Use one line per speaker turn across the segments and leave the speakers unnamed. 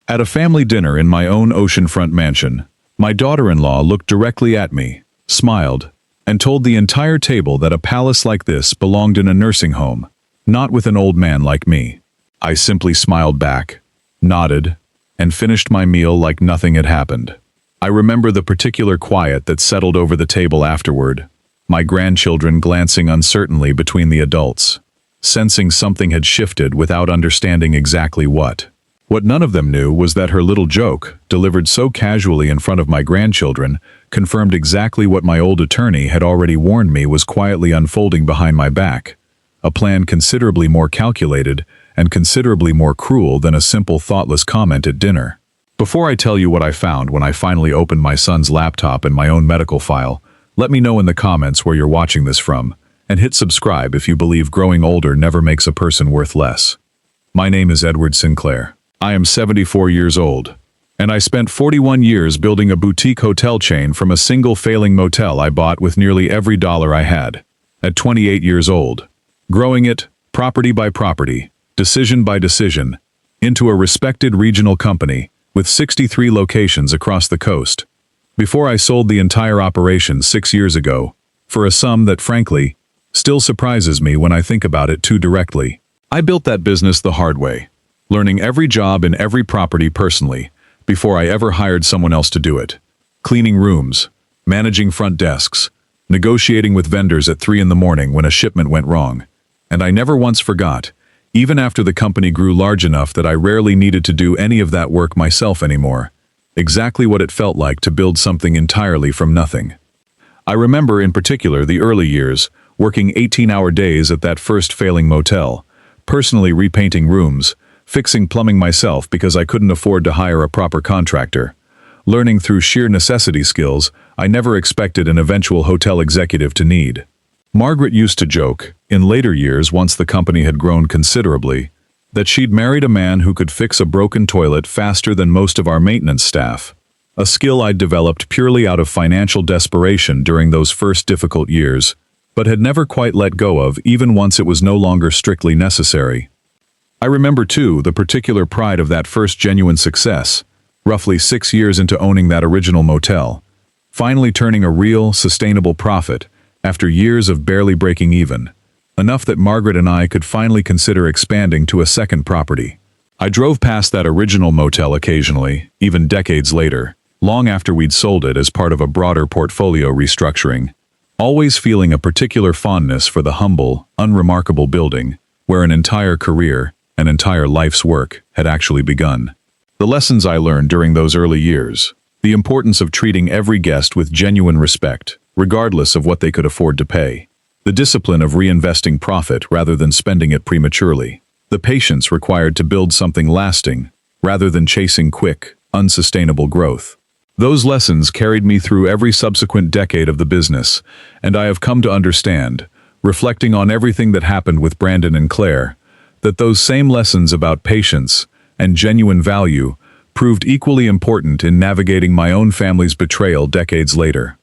At a family dinner in my own oceanfront mansion, my daughter-in-law looked directly at me, smiled, and told the entire table that a palace like this belonged in a nursing home, not with an old man like me. I simply smiled back, nodded, and finished my meal like nothing had happened. I remember the particular quiet that settled over the table afterward, my grandchildren glancing uncertainly between the adults, sensing something had shifted without understanding exactly what. What none of them knew was that her little joke, delivered so casually in front of my grandchildren, confirmed exactly what my old attorney had already warned me was quietly unfolding behind my back, a plan considerably more calculated and considerably more cruel than a simple thoughtless comment at dinner. Before I tell you what I found when I finally opened my son's laptop and my own medical file, let me know in the comments where you're watching this from, and hit subscribe if you believe growing older never makes a person worth less. My name is Edward Sinclair. I am 74 years old, and I spent 41 years building a boutique hotel chain from a single failing motel I bought with nearly every dollar I had. At 28 years old, growing it, property by property, decision by decision, into a respected regional company with 63 locations across the coast, before I sold the entire operation 6 years ago, for a sum that frankly, still surprises me when I think about it too directly. I built that business the hard way, learning every job in every property personally, before I ever hired someone else to do it. Cleaning rooms, managing front desks, negotiating with vendors at 3 in the morning when a shipment went wrong. And I never once forgot, even after the company grew large enough that I rarely needed to do any of that work myself anymore, exactly what it felt like to build something entirely from nothing. I remember in particular the early years, working 18-hour days at that first failing motel, personally repainting rooms, fixing plumbing myself because I couldn't afford to hire a proper contractor, learning through sheer necessity skills I never expected an eventual hotel executive to need. Margaret used to joke, in later years once the company had grown considerably, that she'd married a man who could fix a broken toilet faster than most of our maintenance staff, a skill I'd developed purely out of financial desperation during those first difficult years, but had never quite let go of even once it was no longer strictly necessary. I remember, too, the particular pride of that first genuine success, roughly 6 years into owning that original motel, finally turning a real, sustainable profit after years of barely breaking even, enough that Margaret and I could finally consider expanding to a second property. I drove past that original motel occasionally, even decades later, long after we'd sold it as part of a broader portfolio restructuring, always feeling a particular fondness for the humble, unremarkable building, where an entire career, an entire life's work, had actually begun. The lessons I learned during those early years, the importance of treating every guest with genuine respect, regardless of what they could afford to pay, the discipline of reinvesting profit rather than spending it prematurely, the patience required to build something lasting, rather than chasing quick, unsustainable growth. Those lessons carried me through every subsequent decade of the business, and I have come to understand, reflecting on everything that happened with Brandon and Claire, that those same lessons about patience and genuine value proved equally important in navigating my own family's betrayal decades later.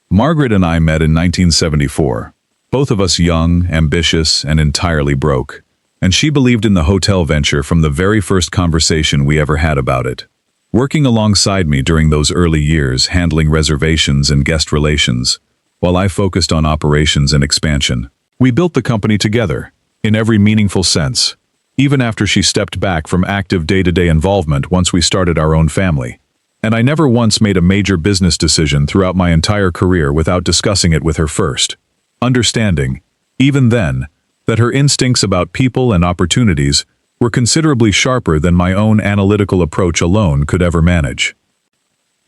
Margaret and I met in 1974, both of us young, ambitious, and entirely broke, and she believed in the hotel venture from the very first conversation we ever had about it. Working alongside me during those early years handling reservations and guest relations, while I focused on operations and expansion, we built the company together, in every meaningful sense, even after she stepped back from active day-to-day involvement once we started our own family. And I never once made a major business decision throughout my entire career without discussing it with her first, understanding, even then, that her instincts about people and opportunities were considerably sharper than my own analytical approach alone could ever manage.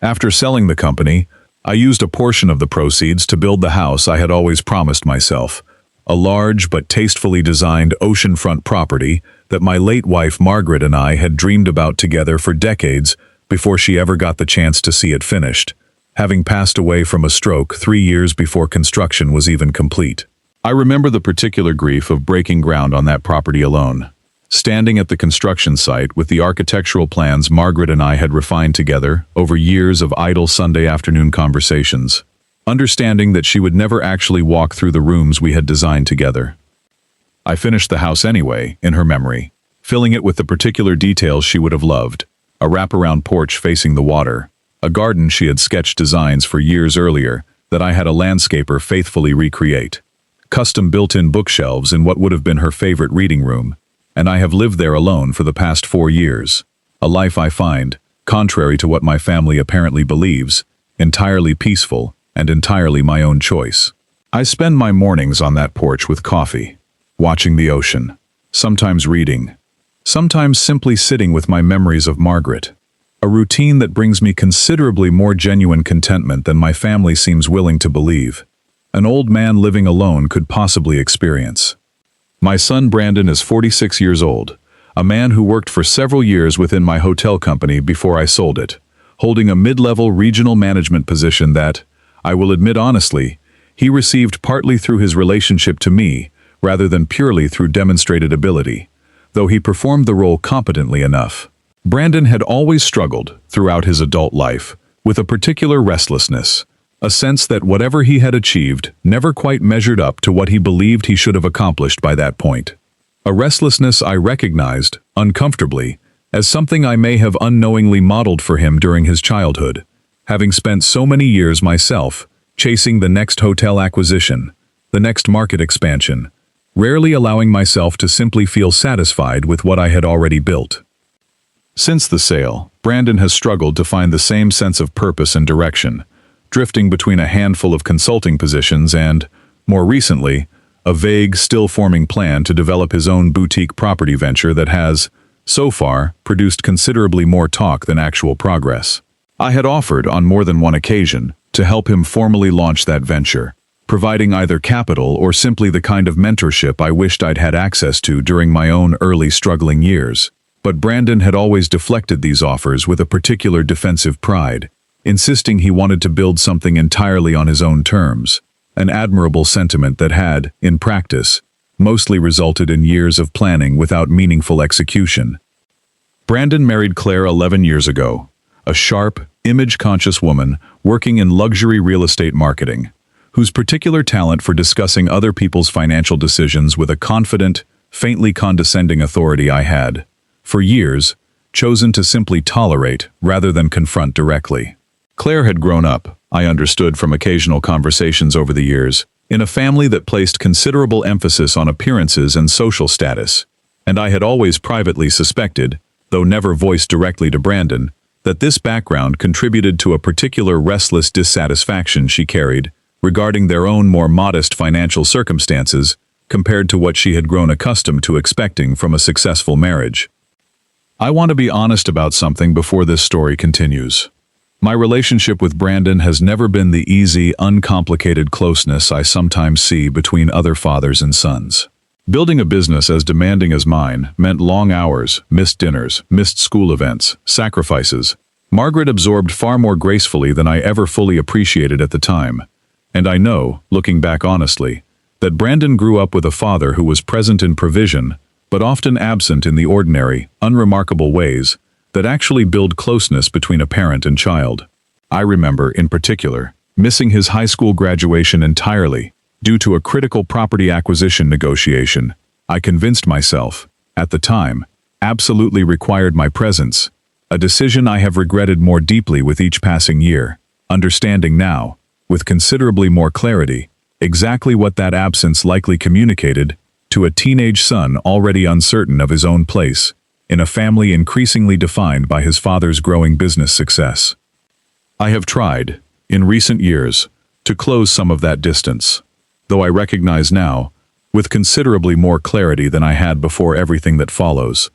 After selling the company, I used a portion of the proceeds to build the house I had always promised myself, a large but tastefully designed oceanfront property that my late wife Margaret and I had dreamed about together for decades before she ever got the chance to see it finished, having passed away from a stroke 3 years before construction was even complete. I remember the particular grief of breaking ground on that property alone, standing at the construction site with the architectural plans Margaret and I had refined together over years of idle Sunday afternoon conversations, understanding that she would never actually walk through the rooms we had designed together. I finished the house anyway, in her memory, filling it with the particular details she would have loved, a wraparound porch facing the water, a garden she had sketched designs for years earlier that I had a landscaper faithfully recreate, custom built-in bookshelves in what would have been her favorite reading room, and I have lived there alone for the past 4 years, a life I find, contrary to what my family apparently believes, entirely peaceful and entirely my own choice. I spend my mornings on that porch with coffee, watching the ocean, sometimes reading, sometimes simply sitting with my memories of Margaret, a routine that brings me considerably more genuine contentment than my family seems willing to believe an old man living alone could possibly experience. My son Brandon is 46 years old, a man who worked for several years within my hotel company before I sold it, holding a mid-level regional management position that, I will admit honestly, he received partly through his relationship to me rather than purely through demonstrated ability, though he performed the role competently enough. Brandon had always struggled, throughout his adult life, with a particular restlessness, a sense that whatever he had achieved never quite measured up to what he believed he should have accomplished by that point. A restlessness I recognized, uncomfortably, as something I may have unknowingly modeled for him during his childhood, having spent so many years myself chasing the next hotel acquisition, the next market expansion, rarely allowing myself to simply feel satisfied with what I had already built. Since the sale, Brandon has struggled to find the same sense of purpose and direction, drifting between a handful of consulting positions and, more recently, a vague, still-forming plan to develop his own boutique property venture that has, so far, produced considerably more talk than actual progress. I had offered, on more than one occasion, to help him formally launch that venture, providing either capital or simply the kind of mentorship I wished I'd had access to during my own early struggling years. But Brandon had always deflected these offers with a particular defensive pride, insisting he wanted to build something entirely on his own terms, an admirable sentiment that had, in practice, mostly resulted in years of planning without meaningful execution. Brandon married Claire 11 years ago, a sharp, image-conscious woman working in luxury real estate marketing, whose particular talent for discussing other people's financial decisions with a confident, faintly condescending authority I had, for years, chosen to simply tolerate rather than confront directly. Claire had grown up, I understood from occasional conversations over the years, in a family that placed considerable emphasis on appearances and social status, and I had always privately suspected, though never voiced directly to Brandon, that this background contributed to a particular restless dissatisfaction she carried regarding their own more modest financial circumstances compared to what she had grown accustomed to expecting from a successful marriage. I want to be honest about something before this story continues. My relationship with Brandon has never been the easy, uncomplicated closeness I sometimes see between other fathers and sons. Building a business as demanding as mine meant long hours, missed dinners, missed school events, sacrifices. Margaret absorbed far more gracefully than I ever fully appreciated at the time. And I know, looking back honestly, that Brandon grew up with a father who was present in provision, but often absent in the ordinary, unremarkable ways that actually build closeness between a parent and child. I remember, in particular, missing his high school graduation entirely due to a critical property acquisition negotiation I convinced myself, at the time, absolutely required my presence, a decision I have regretted more deeply with each passing year, understanding now, with considerably more clarity, exactly what that absence likely communicated to a teenage son already uncertain of his own place, in a family increasingly defined by his father's growing business success. I have tried, in recent years, to close some of that distance, though I recognize now, with considerably more clarity than I had before everything that follows,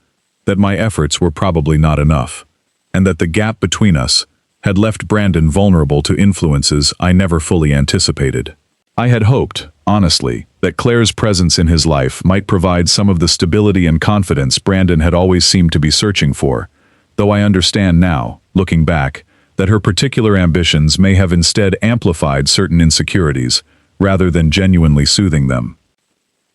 that my efforts were probably not enough, and that the gap between us had left Brandon vulnerable to influences I never fully anticipated. I had hoped, honestly, that Claire's presence in his life might provide some of the stability and confidence Brandon had always seemed to be searching for, though I understand now, looking back, that her particular ambitions may have instead amplified certain insecurities, rather than genuinely soothing them.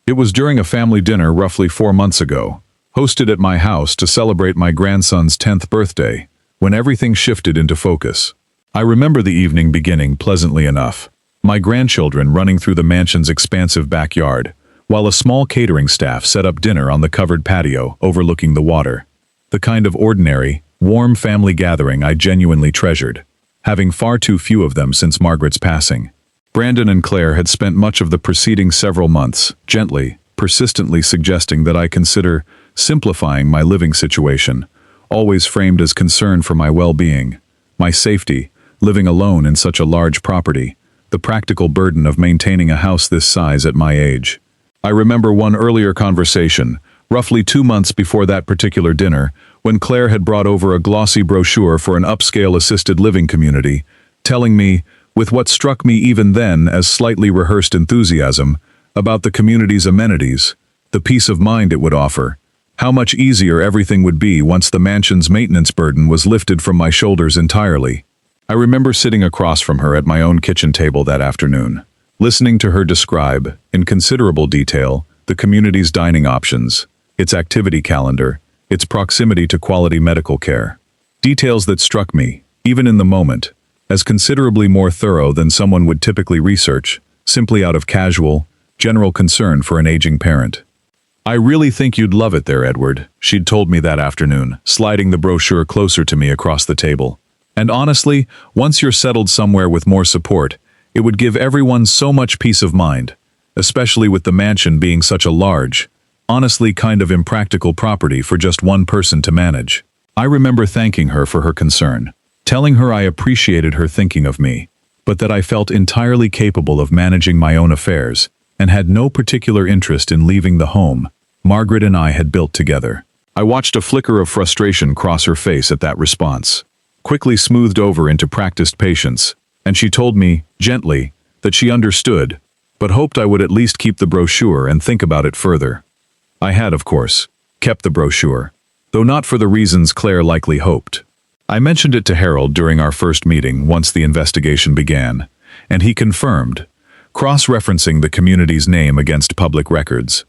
It was during a family dinner roughly 4 months ago, hosted at my house to celebrate my grandson's 10th birthday, when everything shifted into focus. I remember the evening beginning pleasantly enough, my grandchildren running through the mansion's expansive backyard, while a small catering staff set up dinner on the covered patio overlooking the water. The kind of ordinary, warm family gathering I genuinely treasured, having far too few of them since Margaret's passing. Brandon and Claire had spent much of the preceding several months, gently, persistently suggesting that I consider simplifying my living situation, always framed as concern for my well-being, my safety, living alone in such a large property, the practical burden of maintaining a house this size at my age. I remember one earlier conversation, roughly 2 months before that particular dinner, when Claire had brought over a glossy brochure for an upscale assisted living community, telling me, with what struck me even then as slightly rehearsed enthusiasm, about the community's amenities, the peace of mind it would offer, how much easier everything would be once the mansion's maintenance burden was lifted from my shoulders entirely. I remember sitting across from her at my own kitchen table that afternoon, listening to her describe, in considerable detail, the community's dining options, its activity calendar, its proximity to quality medical care. Details that struck me, even in the moment, as considerably more thorough than someone would typically research, simply out of casual, general concern for an aging parent. "I really think you'd love it there, Edward," she'd told me that afternoon, sliding the brochure closer to me across the table. "And honestly, once you're settled somewhere with more support, it would give everyone so much peace of mind, especially with the mansion being such a large, honestly kind of impractical property for just one person to manage." I remember thanking her for her concern, telling her I appreciated her thinking of me, but that I felt entirely capable of managing my own affairs, and had no particular interest in leaving the home Margaret and I had built together. I watched a flicker of frustration cross her face at that response, quickly smoothed over into practiced patience, and she told me, gently, that she understood, but hoped I would at least keep the brochure and think about it further. I had, of course, kept the brochure, though not for the reasons Claire likely hoped. I mentioned it to Harold during our first meeting once the investigation began, and he confirmed, cross-referencing the community's name against public records,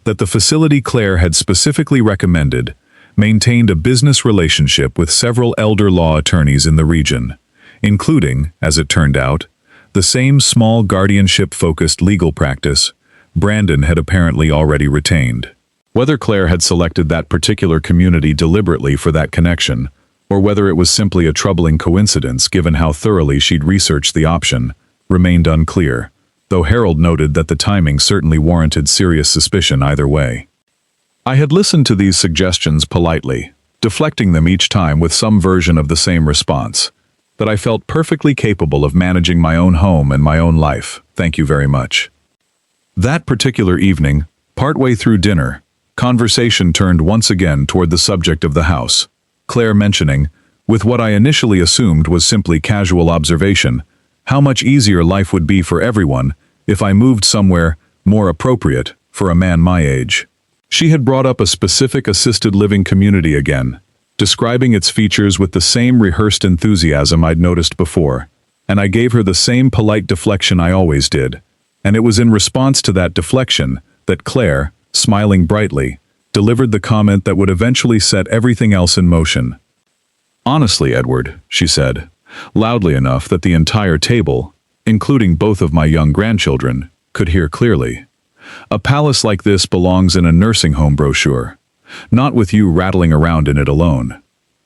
that the facility Claire had specifically recommended maintained a business relationship with several elder law attorneys in the region, including, as it turned out, the same small guardianship-focused legal practice Brandon had apparently already retained. Whether Claire had selected that particular community deliberately for that connection, or whether it was simply a troubling coincidence given how thoroughly she'd researched the option, remained unclear, though Harold noted that the timing certainly warranted serious suspicion either way. I had listened to these suggestions politely, deflecting them each time with some version of the same response, that I felt perfectly capable of managing my own home and my own life, thank you very much. That particular evening, partway through dinner, conversation turned once again toward the subject of the house, Claire mentioning, with what I initially assumed was simply casual observation, how much easier life would be for everyone if I moved somewhere more appropriate for a man my age. She had brought up a specific assisted living community again, describing its features with the same rehearsed enthusiasm I'd noticed before, and I gave her the same polite deflection I always did, and it was in response to that deflection that Claire, smiling brightly, delivered the comment that would eventually set everything else in motion. "Honestly, Edward," she said, loudly enough that the entire table, including both of my young grandchildren, could hear clearly, "a palace like this belongs in a nursing home brochure, not with you rattling around in it alone.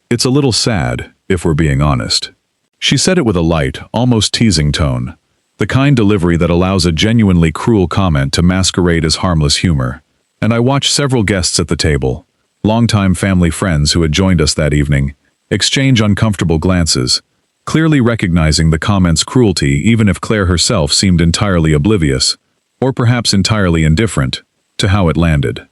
It's a little sad, if we're being honest." She said it with a light, almost teasing tone, the kind delivery that allows a genuinely cruel comment to masquerade as harmless humor, and I watched several guests at the table, longtime family friends who had joined us that evening, exchange uncomfortable glances, clearly recognizing the comment's cruelty even if Claire herself seemed entirely oblivious, or perhaps entirely indifferent, to how it landed.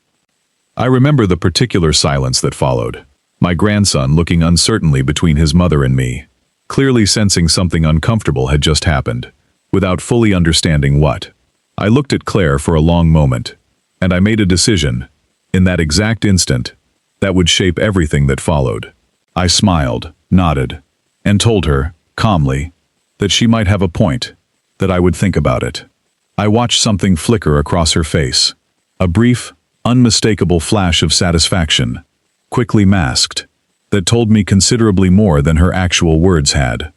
I remember the particular silence that followed, my grandson looking uncertainly between his mother and me, clearly sensing something uncomfortable had just happened, without fully understanding what. I looked at Claire for a long moment, and I made a decision, in that exact instant, that would shape everything that followed. I smiled, nodded, and told her, calmly, that she might have a point, that I would think about it. I watched something flicker across her face, a brief, unmistakable flash of satisfaction, quickly masked, that told me considerably more than her actual words had.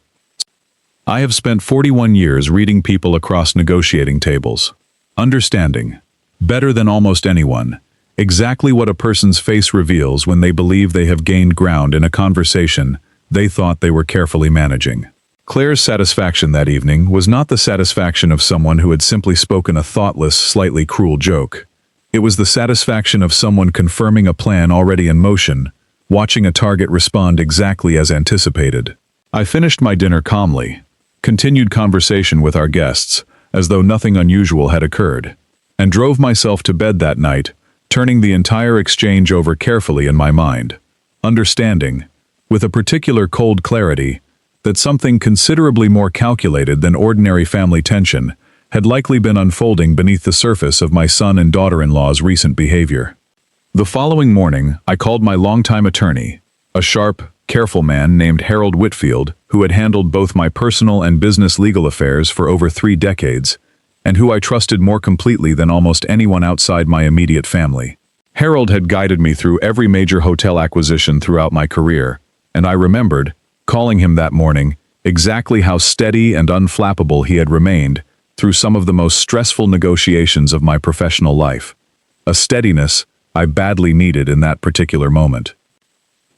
I have spent 41 years reading people across negotiating tables, understanding, better than almost anyone, Exactly what a person's face reveals when they believe they have gained ground in a conversation they thought they were carefully managing. Claire's satisfaction that evening was not the satisfaction of someone who had simply spoken a thoughtless, slightly cruel joke. It was the satisfaction of someone confirming a plan already in motion, watching a target respond exactly as anticipated. I finished my dinner calmly, continued conversation with our guests, as though nothing unusual had occurred, and drove myself to bed that night, turning the entire exchange over carefully in my mind, understanding, with a particular cold clarity, that something considerably more calculated than ordinary family tension had likely been unfolding beneath the surface of my son and daughter-in-law's recent behavior. The following morning, I called my longtime attorney, a sharp, careful man named Harold Whitfield, who had handled both my personal and business legal affairs for over 3 decades, and who I trusted more completely than almost anyone outside my immediate family. Harold had guided me through every major hotel acquisition throughout my career, and I remembered, calling him that morning, exactly how steady and unflappable he had remained through some of the most stressful negotiations of my professional life. A steadiness I badly needed in that particular moment.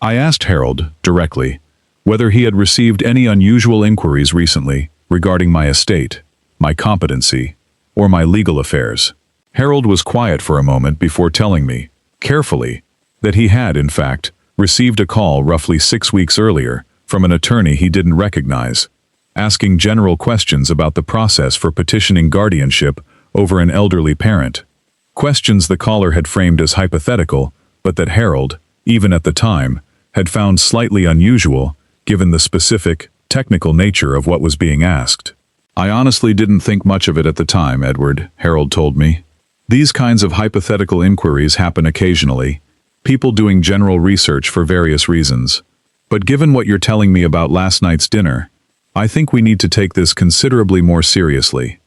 I asked Harold, directly, whether he had received any unusual inquiries recently regarding my estate, my competency, or my legal affairs. Harold was quiet for a moment before telling me, carefully, that he had, in fact, received a call roughly 6 weeks earlier from an attorney he didn't recognize, asking general questions about the process for petitioning guardianship over an elderly parent. Questions the caller had framed as hypothetical, but that Harold, even at the time, had found slightly unusual, given the specific, technical nature of what was being asked. I honestly didn't think much of it at the time, Edward, Harold told me. These kinds of hypothetical inquiries happen occasionally, people doing general research for various reasons. But given what you're telling me about last night's dinner, I think we need to take this considerably more seriously.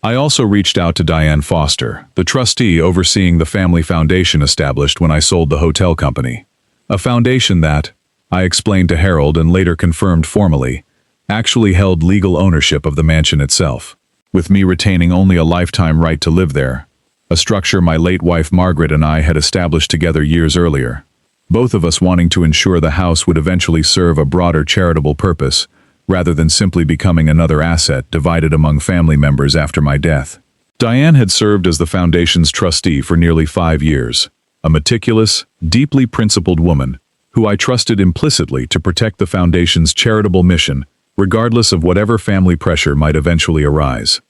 I also reached out to Diane Foster, the trustee overseeing the family foundation established when I sold the hotel company. A foundation that, I explained to Harold and later confirmed formally, actually held legal ownership of the mansion itself, with me retaining only a lifetime right to live there, a structure my late wife Margaret and I had established together years earlier, both of us wanting to ensure the house would eventually serve a broader charitable purpose, rather than simply becoming another asset divided among family members after my death. Diane had served as the foundation's trustee for nearly 5 years, a meticulous, deeply principled woman who I trusted implicitly to protect the foundation's charitable mission, regardless of whatever family pressure might eventually arise.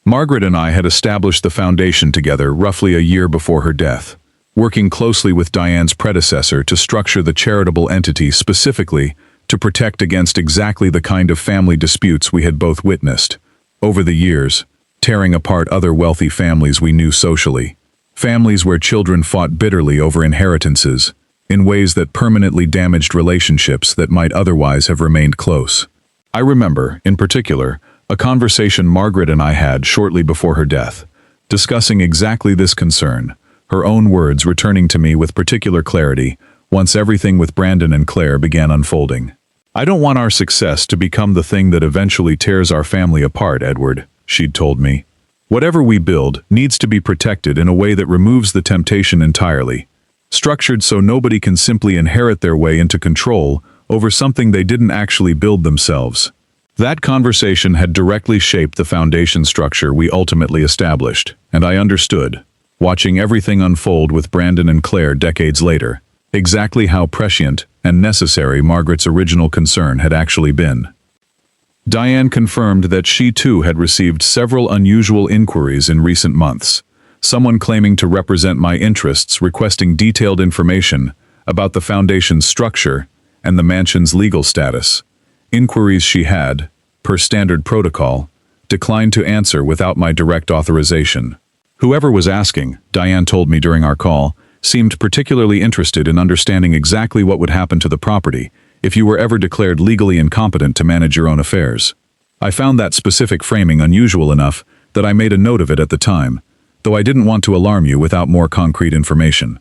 Margaret and I had established the foundation together roughly a year before her death, working closely with Diane's predecessor to structure the charitable entity specifically to protect against exactly the kind of family disputes we had both witnessed, over the years, tearing apart other wealthy families we knew socially, families where children fought bitterly over inheritances, in ways that permanently damaged relationships that might otherwise have remained close. I remember, in particular, a conversation Margaret and I had shortly before her death, discussing exactly this concern, her own words returning to me with particular clarity once everything with Brandon and Claire began unfolding. "I don't want our success to become the thing that eventually tears our family apart, Edward," she'd told me. "Whatever we build needs to be protected in a way that removes the temptation entirely, structured so nobody can simply inherit their way into control over something they didn't actually build themselves." That conversation had directly shaped the foundation structure we ultimately established, and I understood, watching everything unfold with Brandon and Claire decades later, exactly how prescient and necessary Margaret's original concern had actually been. Diane confirmed that she too had received several unusual inquiries in recent months, someone claiming to represent my interests requesting detailed information about the foundation's structure and the mansion's legal status, inquiries she had, per standard protocol, declined to answer without my direct authorization. Whoever was asking, Diane told me during our call, seemed particularly interested in understanding exactly what would happen to the property if you were ever declared legally incompetent to manage your own affairs. I found that specific framing unusual enough that I made a note of it at the time, though I didn't want to alarm you without more concrete information.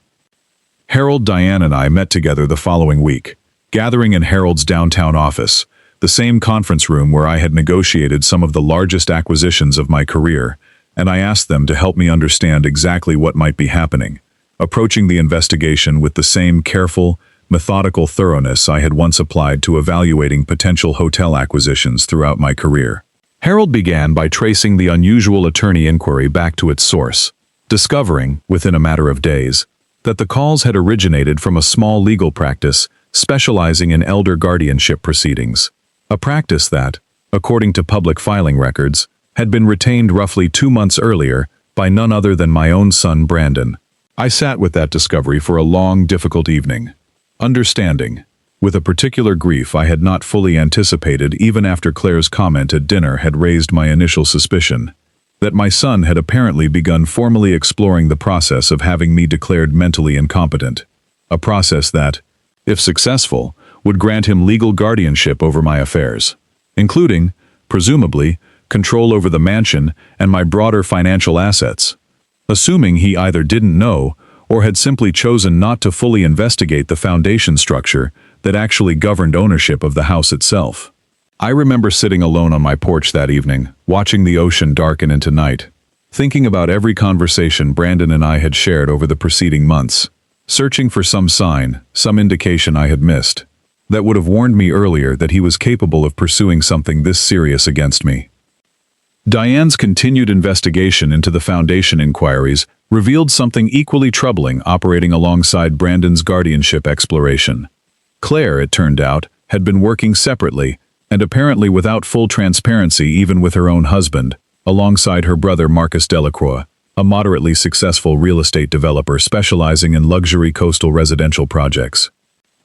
Harold, Diane, and I met together the following week, gathering in Harold's downtown office, the same conference room where I had negotiated some of the largest acquisitions of my career, and I asked them to help me understand exactly what might be happening, approaching the investigation with the same careful, methodical thoroughness I had once applied to evaluating potential hotel acquisitions throughout my career. Harold began by tracing the unusual attorney inquiry back to its source, discovering, within a matter of days, that the calls had originated from a small legal practice specializing in elder guardianship proceedings, a practice that, according to public filing records, had been retained roughly 2 months earlier by none other than my own son Brandon. I sat with that discovery for a long, difficult evening, understanding, with a particular grief I had not fully anticipated even after Claire's comment at dinner had raised my initial suspicion, that my son had apparently begun formally exploring the process of having me declared mentally incompetent, a process that, if successful, would grant him legal guardianship over my affairs, including, presumably, control over the mansion and my broader financial assets, assuming he either didn't know or had simply chosen not to fully investigate the foundation structure that actually governed ownership of the house itself. I remember sitting alone on my porch that evening, watching the ocean darken into night, thinking about every conversation Brandon and I had shared over the preceding months, searching for some sign, some indication I had missed, that would have warned me earlier that he was capable of pursuing something this serious against me. Diane's continued investigation into the foundation inquiries revealed something equally troubling operating alongside Brandon's guardianship exploration. Claire, it turned out, had been working separately, and apparently without full transparency even with her own husband, alongside her brother Marcus Delacroix, a moderately successful real estate developer specializing in luxury coastal residential projects.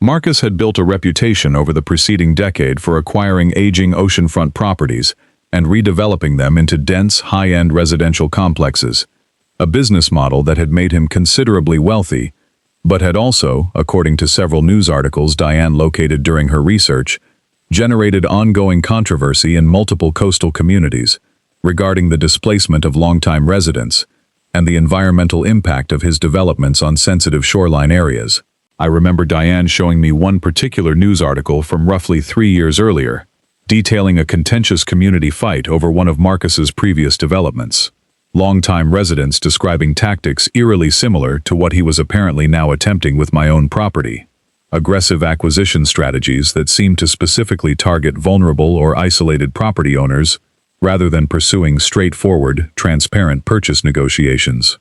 Marcus had built a reputation over the preceding decade for acquiring aging oceanfront properties and redeveloping them into dense, high-end residential complexes, a business model that had made him considerably wealthy, but had also, according to several news articles Diane located during her research, generated ongoing controversy in multiple coastal communities regarding the displacement of longtime residents and the environmental impact of his developments on sensitive shoreline areas. I remember Diane showing me one particular news article from roughly 3 years earlier, detailing a contentious community fight over one of Marcus's previous developments. Longtime residents describing tactics eerily similar to what he was apparently now attempting with my own property. Aggressive acquisition strategies that seemed to specifically target vulnerable or isolated property owners rather than pursuing straightforward, transparent purchase negotiations.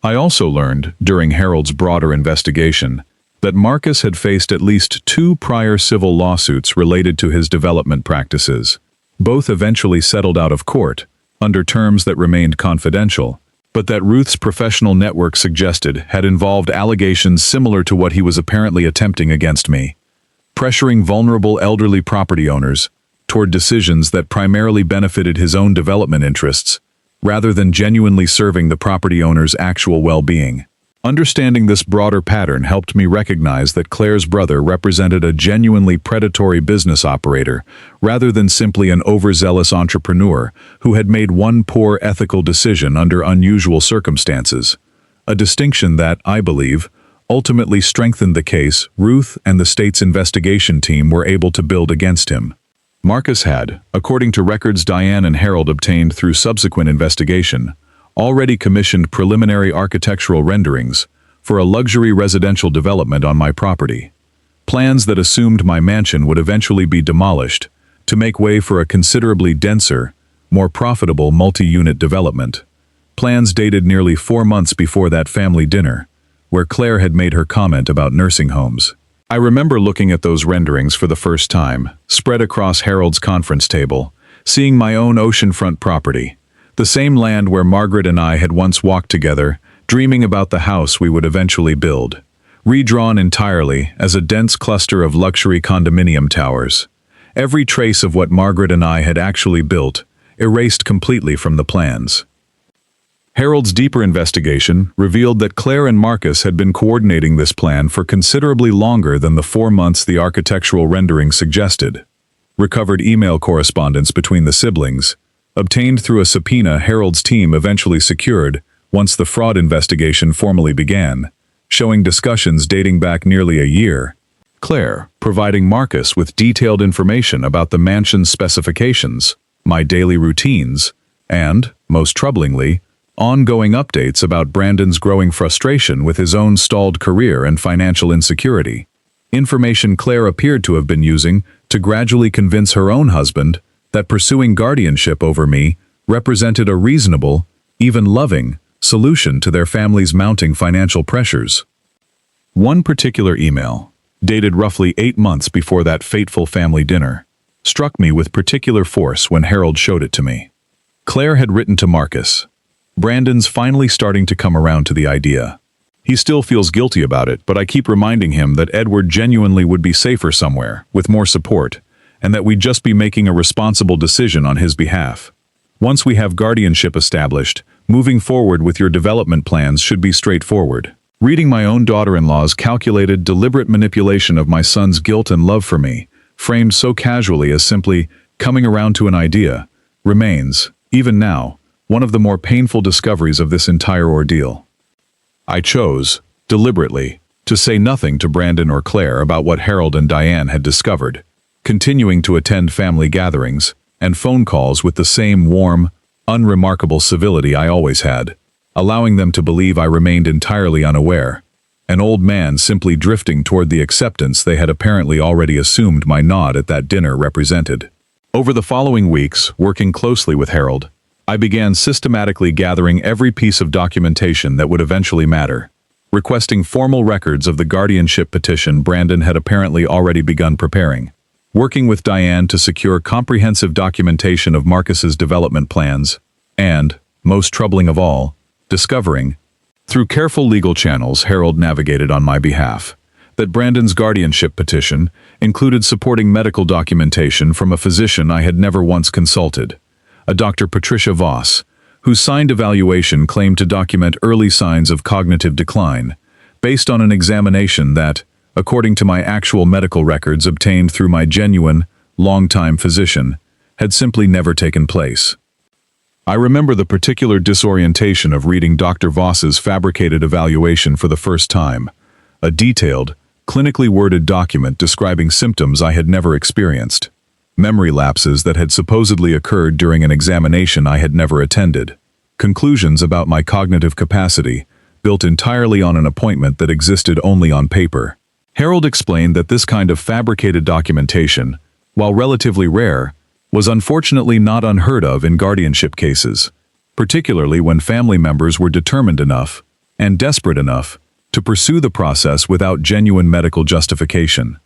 I also learned, during Harold's broader investigation, that Marcus had faced at least 2 prior civil lawsuits related to his development practices, both eventually settled out of court, under terms that remained confidential, but that Ruth's professional network suggested had involved allegations similar to what he was apparently attempting against me, pressuring vulnerable elderly property owners toward decisions that primarily benefited his own development interests, rather than genuinely serving the property owner's actual well-being. Understanding this broader pattern helped me recognize that Claire's brother represented a genuinely predatory business operator, rather than simply an overzealous entrepreneur who had made one poor ethical decision under unusual circumstances, a distinction that, I believe, ultimately strengthened the case Ruth and the state's investigation team were able to build against him. Marcus had, according to records Diane and Harold obtained through subsequent investigation, already commissioned preliminary architectural renderings for a luxury residential development on my property, plans that assumed my mansion would eventually be demolished to make way for a considerably denser, more profitable multi-unit development, plans dated nearly 4 months before that family dinner, where Claire had made her comment about nursing homes. I remember looking at those renderings for the first time, spread across Harold's conference table, seeing my own oceanfront property, the same land where Margaret and I had once walked together, dreaming about the house we would eventually build, redrawn entirely as a dense cluster of luxury condominium towers. Every trace of what Margaret and I had actually built, erased completely from the plans. Harold's deeper investigation revealed that Claire and Marcus had been coordinating this plan for considerably longer than the 4 months the architectural rendering suggested. Recovered email correspondence between the siblings, obtained through a subpoena Harold's team eventually secured once the fraud investigation formally began, showing discussions dating back nearly a year. Claire, providing Marcus with detailed information about the mansion's specifications, my daily routines, and, most troublingly, ongoing updates about Brandon's growing frustration with his own stalled career and financial insecurity. Information Claire appeared to have been using to gradually convince her own husband that pursuing guardianship over me represented a reasonable, even loving, solution to their family's mounting financial pressures. One particular email, dated roughly 8 months before that fateful family dinner, struck me with particular force when Harold showed it to me. Claire had written to Marcus, "Brandon's finally starting to come around to the idea. He still feels guilty about it, but I keep reminding him that Edward genuinely would be safer somewhere, with more support, and that we'd just be making a responsible decision on his behalf. Once we have guardianship established, moving forward with your development plans should be straightforward." Reading my own daughter-in-law's calculated, deliberate manipulation of my son's guilt and love for me, framed so casually as simply coming around to an idea, remains, even now, one of the more painful discoveries of this entire ordeal. I chose, deliberately, to say nothing to Brandon or Claire about what Harold and Diane had discovered, continuing to attend family gatherings and phone calls with the same warm, unremarkable civility I always had, allowing them to believe I remained entirely unaware, an old man simply drifting toward the acceptance they had apparently already assumed my nod at that dinner represented. Over the following weeks, working closely with Harold, I began systematically gathering every piece of documentation that would eventually matter, requesting formal records of the guardianship petition Brandon had apparently already begun preparing, working with Diane to secure comprehensive documentation of Marcus's development plans, and, most troubling of all, discovering, through careful legal channels Harold navigated on my behalf, that Brandon's guardianship petition included supporting medical documentation from a physician I had never once consulted, a Dr. Patricia Voss, whose signed evaluation claimed to document early signs of cognitive decline, based on an examination that, according to my actual medical records obtained through my genuine, long-time physician, had simply never taken place. I remember the particular disorientation of reading Dr. Voss's fabricated evaluation for the first time, a detailed, clinically worded document describing symptoms I had never experienced, memory lapses that had supposedly occurred during an examination I had never attended, conclusions about my cognitive capacity, built entirely on an appointment that existed only on paper. Harold explained that this kind of fabricated documentation, while relatively rare, was unfortunately not unheard of in guardianship cases, particularly when family members were determined enough, and desperate enough, to pursue the process without genuine medical justification.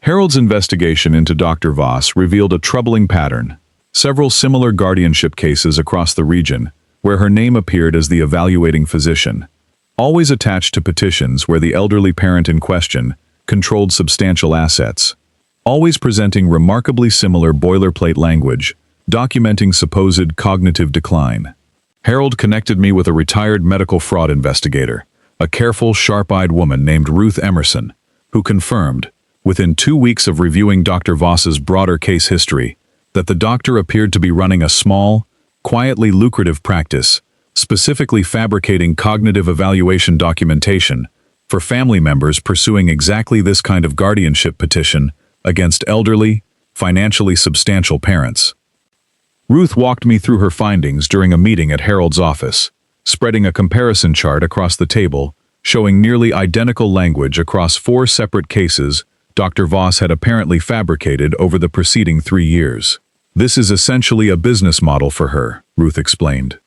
Harold's investigation into Dr. Voss revealed a troubling pattern, several similar guardianship cases across the region, where her name appeared as the evaluating physician, always attached to petitions where the elderly parent in question controlled substantial assets, always presenting remarkably similar boilerplate language, documenting supposed cognitive decline. Harold connected me with a retired medical fraud investigator, a careful, sharp-eyed woman named Ruth Emerson, who confirmed, within 2 weeks of reviewing Dr. Voss's broader case history, that the doctor appeared to be running a small, quietly lucrative practice, specifically fabricating cognitive evaluation documentation for family members pursuing exactly this kind of guardianship petition against elderly, financially substantial parents. Ruth walked me through her findings during a meeting at Harold's office, spreading a comparison chart across the table, showing nearly identical language across 4 separate cases Dr. Voss had apparently fabricated over the preceding 3 years. "This is essentially a business model for her," Ruth explained.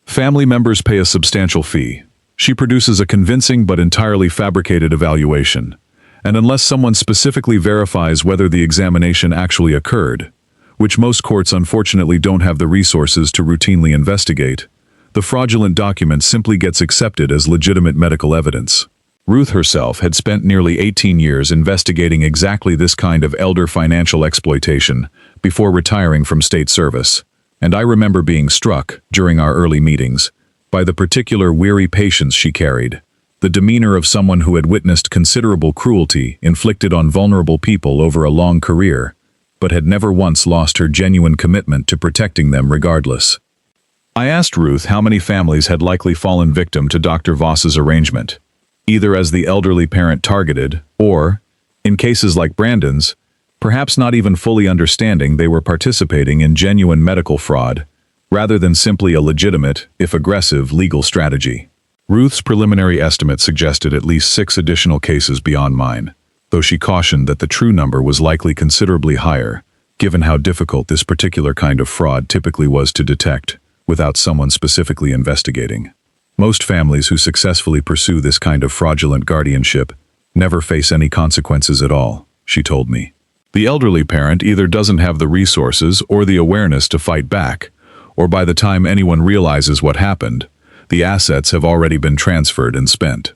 "Family members pay a substantial fee. She produces a convincing but entirely fabricated evaluation. And unless someone specifically verifies whether the examination actually occurred, which most courts unfortunately don't have the resources to routinely investigate, the fraudulent document simply gets accepted as legitimate medical evidence." Ruth herself had spent nearly 18 years investigating exactly this kind of elder financial exploitation before retiring from state service, and I remember being struck, during our early meetings, by the particular weary patience she carried, the demeanor of someone who had witnessed considerable cruelty inflicted on vulnerable people over a long career, but had never once lost her genuine commitment to protecting them regardless. I asked Ruth how many families had likely fallen victim to Dr. Voss's arrangement, either as the elderly parent targeted, or, in cases like Brandon's, perhaps not even fully understanding they were participating in genuine medical fraud, rather than simply a legitimate, if aggressive, legal strategy. Ruth's preliminary estimate suggested at least 6 additional cases beyond mine, though she cautioned that the true number was likely considerably higher, given how difficult this particular kind of fraud typically was to detect without someone specifically investigating. Most families who successfully pursue this kind of fraudulent guardianship never face any consequences at all, she told me. The elderly parent either doesn't have the resources or the awareness to fight back, or by the time anyone realizes what happened, the assets have already been transferred and spent.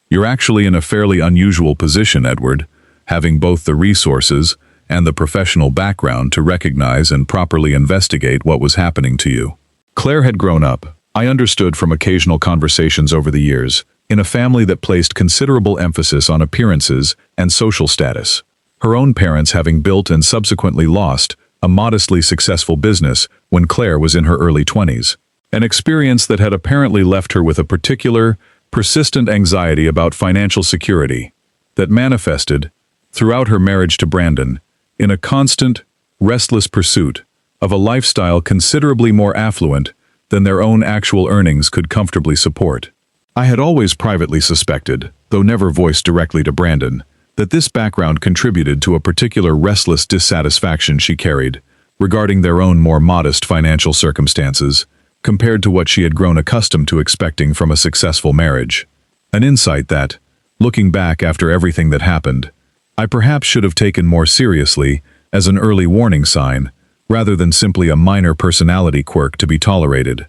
You're actually in a fairly unusual position, Edward, having both the resources and the professional background to recognize and properly investigate what was happening to you. Claire had grown up, I understood from occasional conversations over the years, in a family that placed considerable emphasis on appearances and social status. Her own parents having built and subsequently lost a modestly successful business when Claire was in her early 20s. An experience that had apparently left her with a particular, persistent anxiety about financial security that manifested, throughout her marriage to Brandon, in a constant, restless pursuit of a lifestyle considerably more affluent than their own actual earnings could comfortably support. I had always privately suspected, though never voiced directly to Brandon, that this background contributed to a particular restless dissatisfaction she carried regarding their own more modest financial circumstances compared to what she had grown accustomed to expecting from a successful marriage. An insight that, looking back after everything that happened, I perhaps should have taken more seriously as an early warning sign rather than simply a minor personality quirk to be tolerated.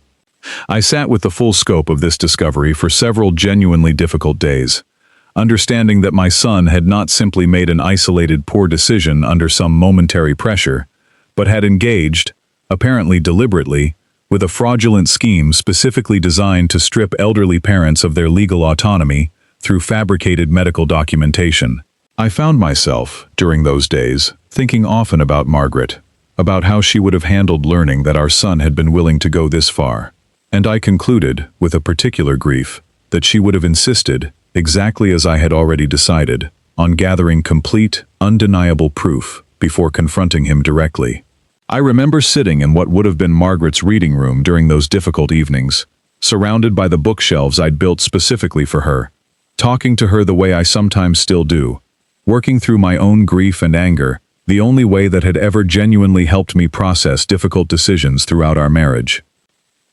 I sat with the full scope of this discovery for several genuinely difficult days, understanding that my son had not simply made an isolated poor decision under some momentary pressure, but had engaged, apparently deliberately, with a fraudulent scheme specifically designed to strip elderly parents of their legal autonomy through fabricated medical documentation. I found myself, during those days, thinking often about Margaret, about how she would have handled learning that our son had been willing to go this far, and I concluded, with a particular grief, that she would have insisted, exactly as I had already decided, on gathering complete, undeniable proof before confronting him directly. I remember sitting in what would have been Margaret's reading room during those difficult evenings, surrounded by the bookshelves I'd built specifically for her, talking to her the way I sometimes still do, working through my own grief and anger, the only way that had ever genuinely helped me process difficult decisions throughout our marriage.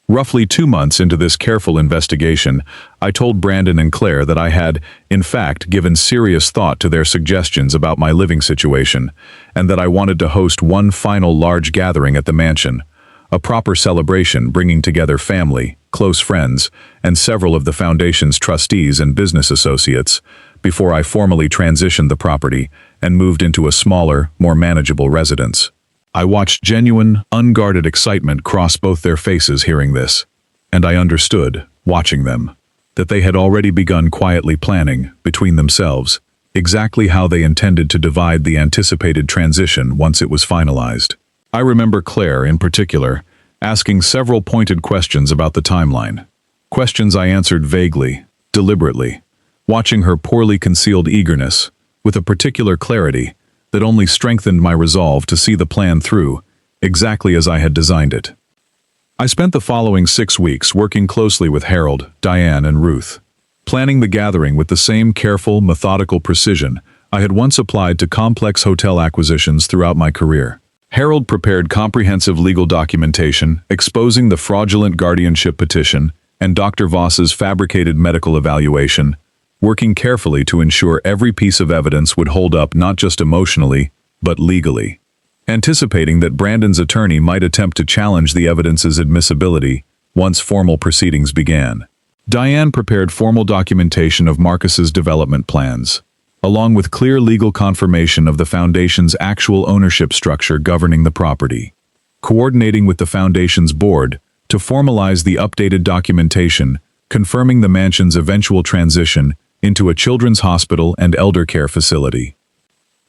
Roughly 2 months into this careful investigation, I told Brandon and Claire that I had, in fact, given serious thought to their suggestions about my living situation, and that I wanted to host one final large gathering at the mansion, a proper celebration bringing together family, close friends, and several of the foundation's trustees and business associates, before I formally transitioned the property and moved into a smaller, more manageable residence. I watched genuine, unguarded excitement cross both their faces hearing this, and I understood, watching them, that they had already begun quietly planning, between themselves, exactly how they intended to divide the anticipated transition once it was finalized. I remember Claire, in particular, asking several pointed questions about the timeline, questions I answered vaguely, deliberately, watching her poorly concealed eagerness, with a particular clarity, that only strengthened my resolve to see the plan through, exactly as I had designed it. I spent the following 6 weeks working closely with Harold, Diane, and Ruth, planning the gathering with the same careful, methodical precision I had once applied to complex hotel acquisitions throughout my career. Harold prepared comprehensive legal documentation exposing the fraudulent guardianship petition and Dr. Voss's fabricated medical evaluation, working carefully to ensure every piece of evidence would hold up not just emotionally, but legally. Anticipating that Brandon's attorney might attempt to challenge the evidence's admissibility once formal proceedings began. Diane prepared formal documentation of Marcus's development plans, along with clear legal confirmation of the foundation's actual ownership structure governing the property, coordinating with the foundation's board to formalize the updated documentation confirming the mansion's eventual transition into a children's hospital and elder care facility.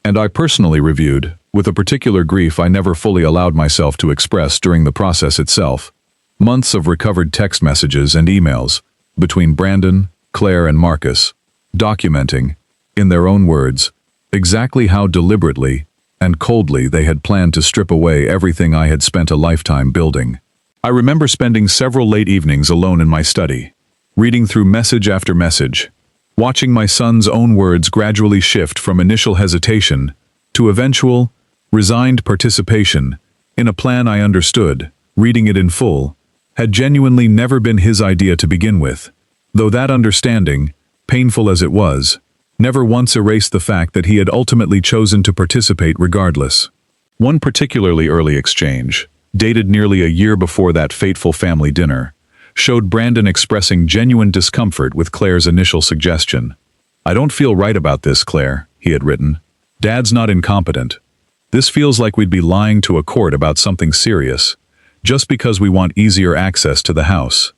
And I personally reviewed, with a particular grief I never fully allowed myself to express during the process itself, months of recovered text messages and emails between Brandon, Claire, and Marcus, documenting, in their own words, exactly how deliberately and coldly they had planned to strip away everything I had spent a lifetime building. I remember spending several late evenings alone in my study, reading through message after message, watching my son's own words gradually shift from initial hesitation to eventual, resigned participation in a plan I understood. Reading it in full had genuinely never been his idea to begin with, though that understanding, painful as it was, never once erased the fact that he had ultimately chosen to participate regardless. One particularly early exchange, dated nearly a year before that fateful family dinner, showed Brandon expressing genuine discomfort with Claire's initial suggestion. "I don't feel right about this, Claire," he had written. "Dad's not incompetent. This feels like we'd be lying to a court about something serious, just because we want easier access to the house."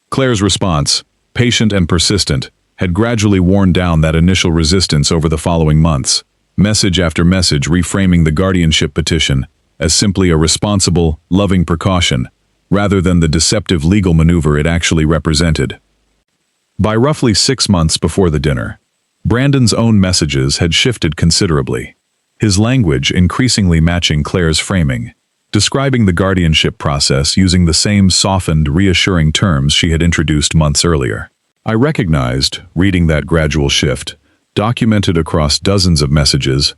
Claire's response, patient and persistent, had gradually worn down that initial resistance over the following months, message after message reframing the guardianship petition as simply a responsible, loving precaution, rather than the deceptive legal maneuver it actually represented. By roughly 6 months before the dinner, Brandon's own messages had shifted considerably, his language increasingly matching Claire's framing, describing the guardianship process using the same softened, reassuring terms she had introduced months earlier. I recognized, reading that gradual shift, documented across dozens of messages,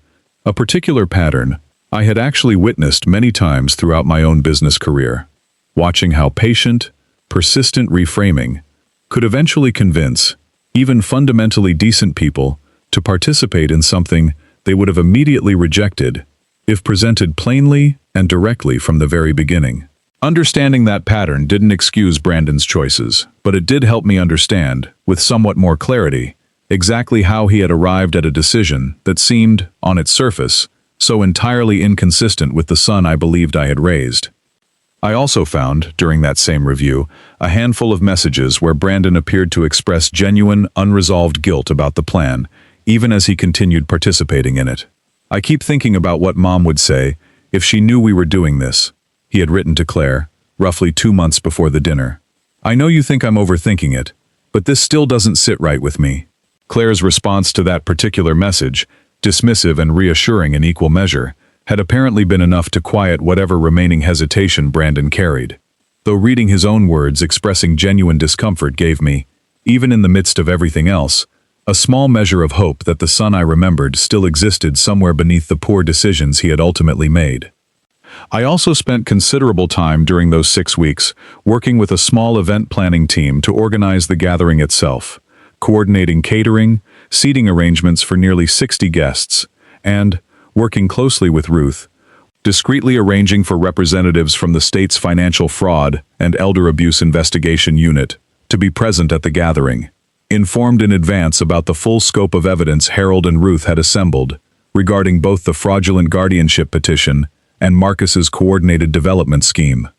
a particular pattern I had actually witnessed many times throughout my own business career, watching how patient, persistent reframing could eventually convince even fundamentally decent people to participate in something they would have immediately rejected if presented plainly and directly from the very beginning. Understanding that pattern didn't excuse Brandon's choices, but it did help me understand, with somewhat more clarity, exactly how he had arrived at a decision that seemed, on its surface, so entirely inconsistent with the son I believed I had raised. I also found, during that same review, a handful of messages where Brandon appeared to express genuine, unresolved guilt about the plan, even as he continued participating in it. "I keep thinking about what Mom would say if she knew we were doing this," he had written to Claire, roughly 2 months before the dinner. "I know you think I'm overthinking it, but this still doesn't sit right with me." Claire's response to that particular message, dismissive and reassuring in equal measure, had apparently been enough to quiet whatever remaining hesitation Brandon carried. Though reading his own words expressing genuine discomfort gave me, even in the midst of everything else, a small measure of hope that the son I remembered still existed somewhere beneath the poor decisions he had ultimately made. I also spent considerable time during those 6 weeks working with a small event planning team to organize the gathering itself, coordinating catering, seating arrangements for nearly 60 guests, and, working closely with Ruth, discreetly arranging for representatives from the state's Financial Fraud and Elder Abuse Investigation Unit to be present at the gathering, informed in advance about the full scope of evidence Harold and Ruth had assembled regarding both the fraudulent guardianship petition and Marcus's coordinated development scheme.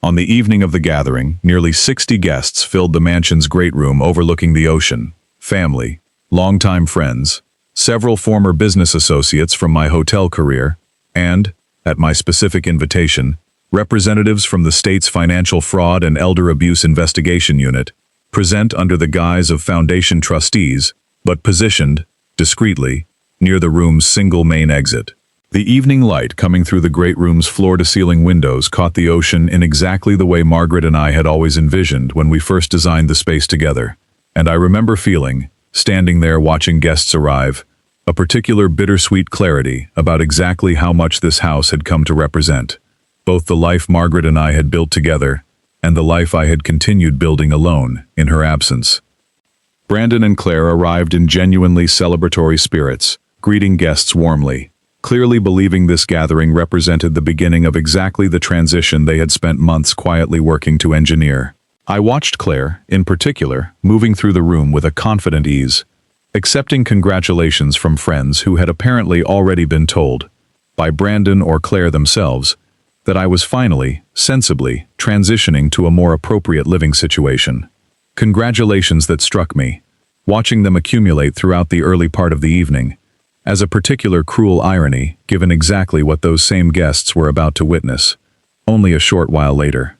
On the evening of the gathering, nearly 60 guests filled the mansion's great room overlooking the ocean, family, longtime friends, several former business associates from my hotel career, and, at my specific invitation, representatives from the state's Financial Fraud and Elder Abuse Investigation Unit, present under the guise of foundation trustees, but positioned, discreetly, near the room's single main exit. The evening light coming through the great room's floor-to-ceiling windows caught the ocean in exactly the way Margaret and I had always envisioned when we first designed the space together, and I remember feeling, standing there watching guests arrive, a particular bittersweet clarity about exactly how much this house had come to represent, both the life Margaret and I had built together and the life I had continued building alone in her absence. Brandon and Claire arrived in genuinely celebratory spirits, greeting guests warmly, clearly believing this gathering represented the beginning of exactly the transition they had spent months quietly working to engineer. I watched Claire, in particular, moving through the room with a confident ease, accepting congratulations from friends who had apparently already been told, by Brandon or Claire themselves, that I was finally, sensibly, transitioning to a more appropriate living situation. Congratulations that struck me, watching them accumulate throughout the early part of the evening, as a particular cruel irony given exactly what those same guests were about to witness, only a short while later.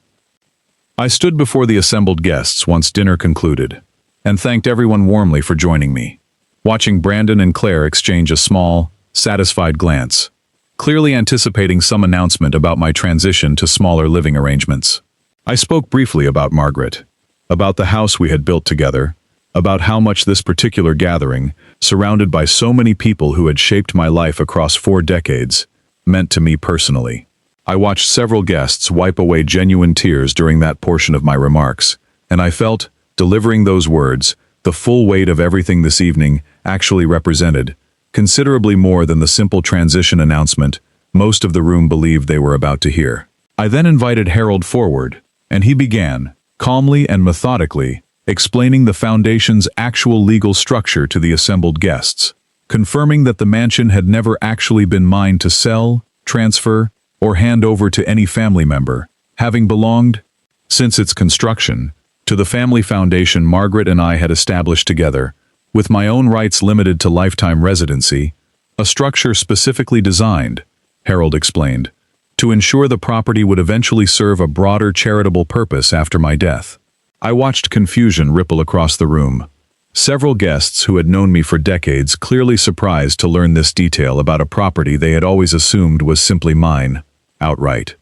I stood before the assembled guests once dinner concluded, and thanked everyone warmly for joining me, watching Brandon and Claire exchange a small, satisfied glance, clearly anticipating some announcement about my transition to smaller living arrangements. I spoke briefly about Margaret, about the house we had built together, about how much this particular gathering, surrounded by so many people who had shaped my life across 4 decades, meant to me personally. I watched several guests wipe away genuine tears during that portion of my remarks, and I felt, delivering those words, the full weight of everything this evening actually represented, considerably more than the simple transition announcement most of the room believed they were about to hear. I then invited Harold forward, and he began, calmly and methodically, explaining the foundation's actual legal structure to the assembled guests, confirming that the mansion had never actually been mine to sell, transfer, or hand over to any family member, having belonged, since its construction, to the family foundation Margaret and I had established together, with my own rights limited to lifetime residency, a structure specifically designed, Harold explained, to ensure the property would eventually serve a broader charitable purpose after my death. I watched confusion ripple across the room. Several guests who had known me for decades clearly surprised to learn this detail about a property they had always assumed was simply mine, outright.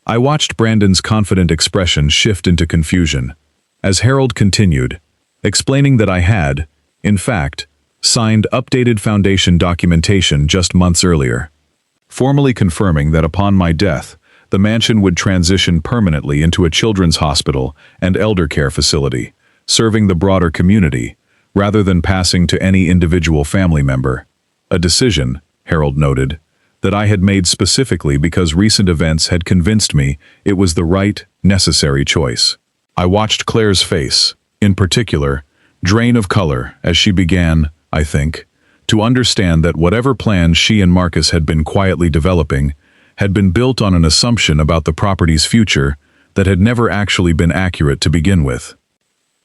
I watched Brandon's confident expression shift into confusion, as Harold continued, explaining that I had, in fact, signed updated foundation documentation just months earlier, formally confirming that upon my death, the mansion would transition permanently into a children's hospital and elder care facility, serving the broader community, rather than passing to any individual family member. A decision, Harold noted, that I had made specifically because recent events had convinced me it was the right, necessary choice. I watched Claire's face, in particular, drain of color as she began, I think, to understand that whatever plans she and Marcus had been quietly developing had been built on an assumption about the property's future that had never actually been accurate to begin with.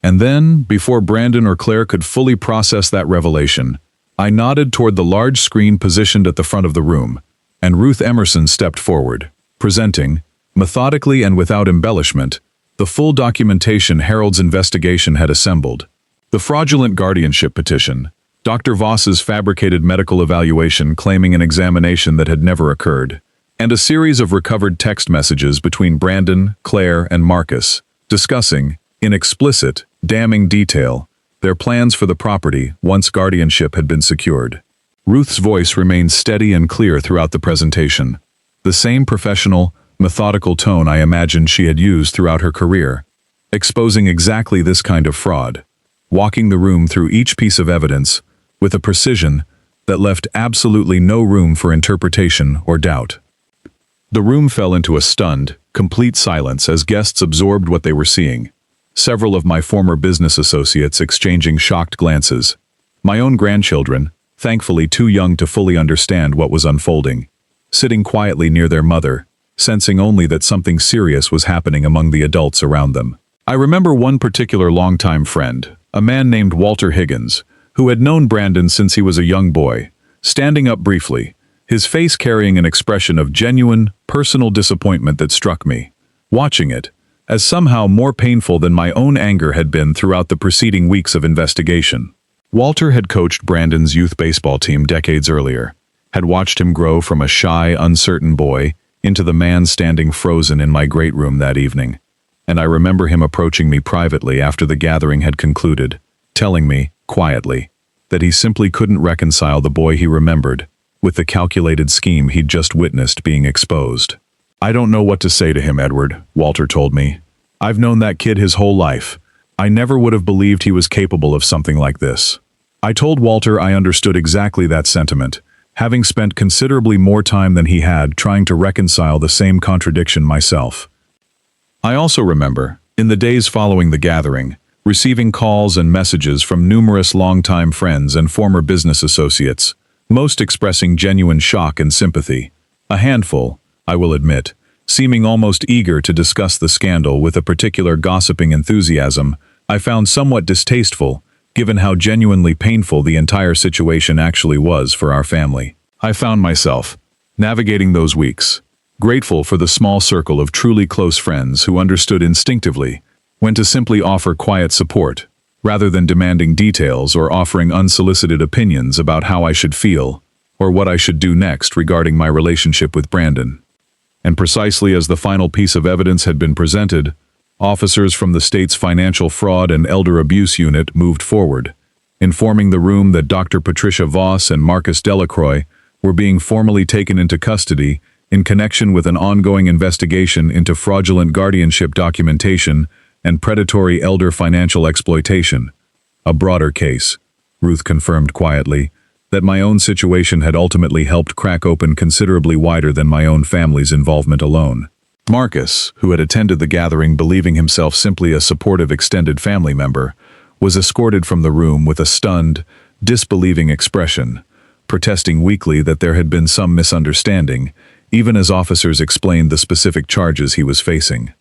And then, before Brandon or Claire could fully process that revelation, I nodded toward the large screen positioned at the front of the room, and Ruth Emerson stepped forward, presenting, methodically and without embellishment, the full documentation Harold's investigation had assembled. The fraudulent guardianship petition, Dr. Voss's fabricated medical evaluation claiming an examination that had never occurred, and a series of recovered text messages between Brandon, Claire, and Marcus, discussing, in explicit, damning detail, their plans for the property once guardianship had been secured. Ruth's voice remained steady and clear throughout the presentation, the same professional, methodical tone I imagined she had used throughout her career, exposing exactly this kind of fraud, walking the room through each piece of evidence with a precision that left absolutely no room for interpretation or doubt. The room fell into a stunned, complete silence as guests absorbed what they were seeing, several of my former business associates exchanging shocked glances, my own grandchildren, thankfully too young to fully understand what was unfolding, sitting quietly near their mother, sensing only that something serious was happening among the adults around them. I remember one particular longtime friend, a man named Walter Higgins, who had known Brandon since he was a young boy, standing up briefly, his face carrying an expression of genuine, personal disappointment that struck me, watching it, as somehow more painful than my own anger had been throughout the preceding weeks of investigation. Walter had coached Brandon's youth baseball team decades earlier, had watched him grow from a shy, uncertain boy into the man standing frozen in my great room that evening, and I remember him approaching me privately after the gathering had concluded, telling me, quietly, that he simply couldn't reconcile the boy he remembered with the calculated scheme he'd just witnessed being exposed. "I don't know what to say to him, Edward," Walter told me. "I've known that kid his whole life. I never would have believed he was capable of something like this." I told Walter I understood exactly that sentiment, having spent considerably more time than he had trying to reconcile the same contradiction myself. I also remember, in the days following the gathering, receiving calls and messages from numerous longtime friends and former business associates, most expressing genuine shock and sympathy. A handful, I will admit, seeming almost eager to discuss the scandal with a particular gossiping enthusiasm I found somewhat distasteful, given how genuinely painful the entire situation actually was for our family. I found myself, navigating those weeks, grateful for the small circle of truly close friends who understood instinctively when to simply offer quiet support, rather than demanding details or offering unsolicited opinions about how I should feel or what I should do next regarding my relationship with Brandon. And precisely as the final piece of evidence had been presented, Officers from the state's Financial Fraud and Elder Abuse Unit moved forward, informing the room that Dr. Patricia Voss and Marcus Delacroix were being formally taken into custody in connection with an ongoing investigation into fraudulent guardianship documentation and predatory elder financial exploitation. A broader case, Ruth confirmed quietly, that my own situation had ultimately helped crack open considerably wider than my own family's involvement alone. Marcus, who had attended the gathering believing himself simply a supportive extended family member, was escorted from the room with a stunned, disbelieving expression, protesting weakly that there had been some misunderstanding, even as officers explained the specific charges he was facing.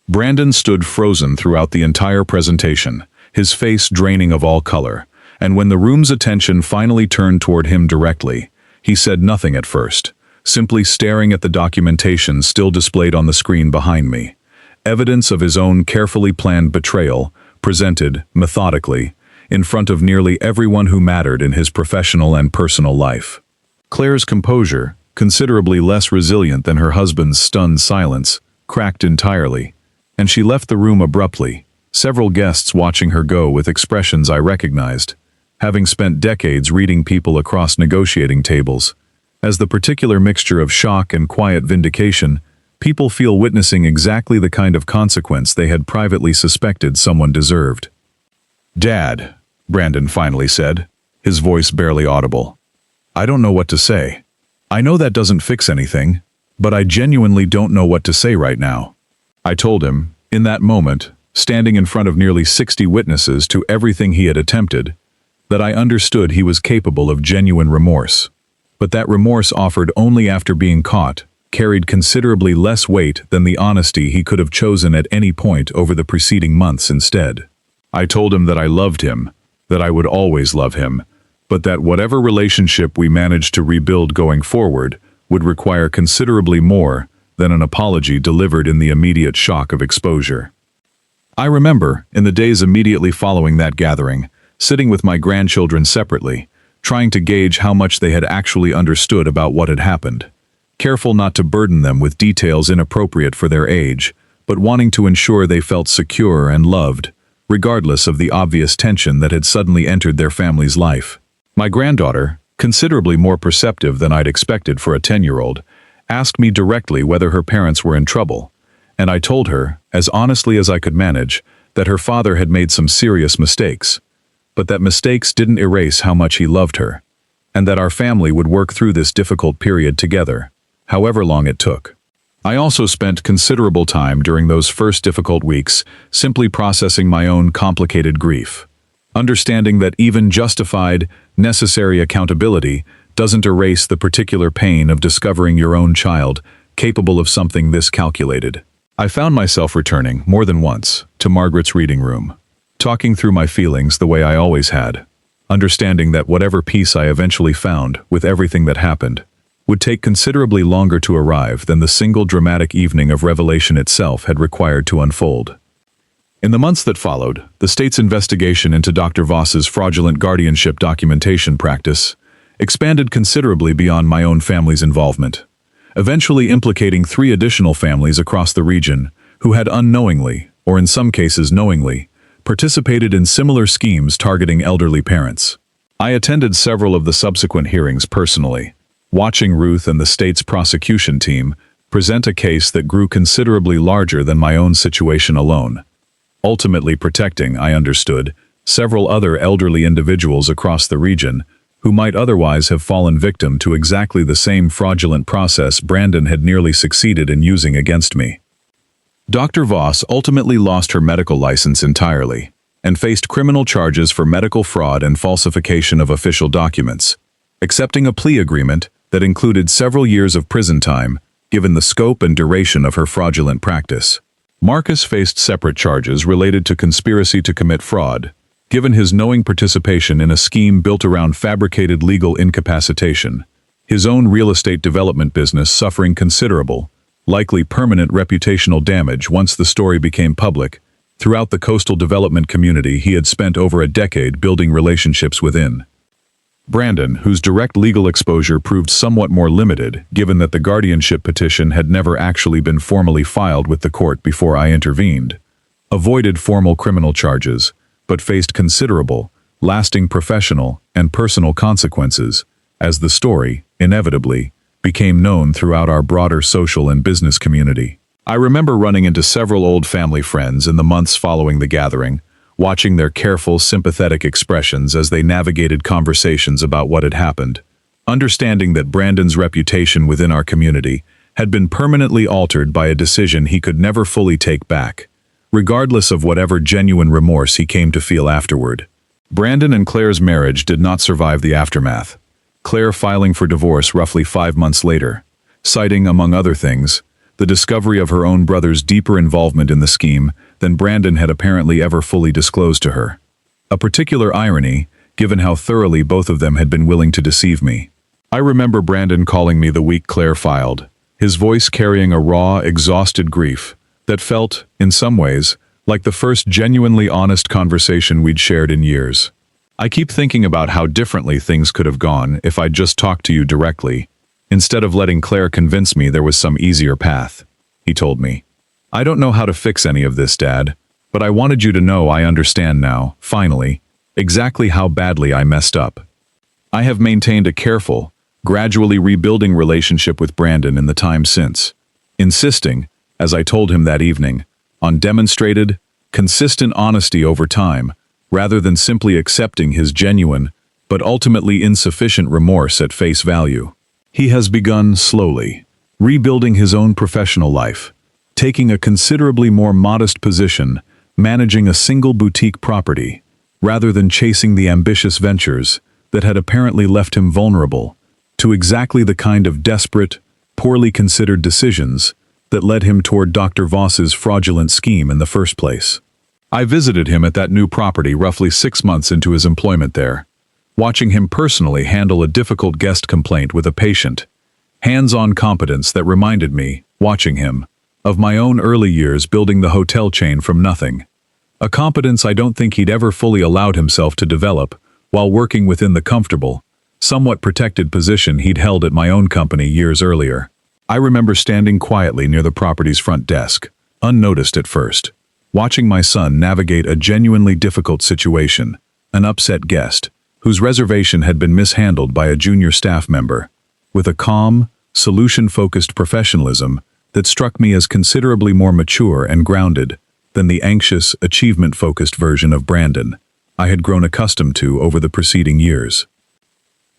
Brandon stood frozen throughout the entire presentation, his face draining of all color, and when the room's attention finally turned toward him directly, he said nothing at first, simply staring at the documentation still displayed on the screen behind me, evidence of his own carefully planned betrayal, presented, methodically, in front of nearly everyone who mattered in his professional and personal life. Claire's composure, considerably less resilient than her husband's stunned silence, cracked entirely, and she left the room abruptly, several guests watching her go with expressions I recognized, having spent decades reading people across negotiating tables. As the particular mixture of shock and quiet vindication, people feel witnessing exactly the kind of consequence they had privately suspected someone deserved. "Dad," Brandon finally said, his voice barely audible. "I don't know what to say. I know that doesn't fix anything, but I genuinely don't know what to say right now." I told him, in that moment, standing in front of nearly 60 witnesses to everything he had attempted, that I understood he was capable of genuine remorse. But that remorse, offered only after being caught, carried considerably less weight than the honesty he could have chosen at any point over the preceding months instead. I told him that I loved him, that I would always love him, but that whatever relationship we managed to rebuild going forward would require considerably more than an apology delivered in the immediate shock of exposure. I remember, in the days immediately following that gathering, sitting with my grandchildren separately, trying to gauge how much they had actually understood about what had happened, careful not to burden them with details inappropriate for their age, but wanting to ensure they felt secure and loved, regardless of the obvious tension that had suddenly entered their family's life. My granddaughter, considerably more perceptive than I'd expected for a 10-year-old, asked me directly whether her parents were in trouble, and I told her, as honestly as I could manage, that her father had made some serious mistakes, but that mistakes didn't erase how much he loved her, and that our family would work through this difficult period together, however long it took. I also spent considerable time during those first difficult weeks simply processing my own complicated grief, understanding that even justified, necessary accountability doesn't erase the particular pain of discovering your own child capable of something this calculated. I found myself returning, more than once, to Margaret's reading room, talking through my feelings the way I always had, understanding that whatever peace I eventually found with everything that happened would take considerably longer to arrive than the single dramatic evening of revelation itself had required to unfold. In the months that followed, the state's investigation into Dr. Voss's fraudulent guardianship documentation practice expanded considerably beyond my own family's involvement, eventually implicating 3 additional families across the region who had unknowingly, or in some cases knowingly, participated in similar schemes targeting elderly parents. I attended several of the subsequent hearings personally, watching Ruth and the state's prosecution team present a case that grew considerably larger than my own situation alone, ultimately protecting, I understood, several other elderly individuals across the region who might otherwise have fallen victim to exactly the same fraudulent process Brandon had nearly succeeded in using against me. Dr. Voss ultimately lost her medical license entirely and faced criminal charges for medical fraud and falsification of official documents, accepting a plea agreement that included several years of prison time, given the scope and duration of her fraudulent practice. Marcus faced separate charges related to conspiracy to commit fraud, given his knowing participation in a scheme built around fabricated legal incapacitation, his own real estate development business suffering considerable, likely permanent reputational damage once the story became public. Throughout the coastal development community he had spent over a decade building relationships within. Brandon, whose direct legal exposure proved somewhat more limited given that the guardianship petition had never actually been formally filed with the court before I intervened, avoided formal criminal charges, but faced considerable, lasting professional and personal consequences, as the story, inevitably, became known throughout our broader social and business community. I remember running into several old family friends in the months following the gathering, watching their careful, sympathetic expressions as they navigated conversations about what had happened, understanding that Brandon's reputation within our community had been permanently altered by a decision he could never fully take back, regardless of whatever genuine remorse he came to feel afterward. Brandon and Claire's marriage did not survive the aftermath, Claire filing for divorce roughly 5 months later, citing, among other things, the discovery of her own brother's deeper involvement in the scheme than Brandon had apparently ever fully disclosed to her. A particular irony, given how thoroughly both of them had been willing to deceive me. I remember Brandon calling me the week Claire filed, his voice carrying a raw, exhausted grief that felt, in some ways, like the first genuinely honest conversation we'd shared in years. I keep thinking about how differently things could have gone if I'd just talked to you directly, instead of letting Claire convince me there was some easier path, he told me. I don't know how to fix any of this, Dad, but I wanted you to know I understand now, finally, exactly how badly I messed up. I have maintained a careful, gradually rebuilding relationship with Brandon in the time since, insisting, as I told him that evening, on demonstrated, consistent honesty over time, rather than simply accepting his genuine, but ultimately insufficient remorse at face value. He has begun slowly, rebuilding his own professional life, taking a considerably more modest position, managing a single boutique property, rather than chasing the ambitious ventures that had apparently left him vulnerable to exactly the kind of desperate, poorly considered decisions that led him toward Dr. Voss's fraudulent scheme in the first place. I visited him at that new property roughly 6 months into his employment there, watching him personally handle a difficult guest complaint with a patient, hands-on competence that reminded me, watching him, of my own early years building the hotel chain from nothing, a competence I don't think he'd ever fully allowed himself to develop while working within the comfortable, somewhat protected position he'd held at my own company years earlier. I remember standing quietly near the property's front desk, unnoticed at first, watching my son navigate a genuinely difficult situation, an upset guest, whose reservation had been mishandled by a junior staff member, with a calm, solution-focused professionalism that struck me as considerably more mature and grounded than the anxious, achievement-focused version of Brandon I had grown accustomed to over the preceding years.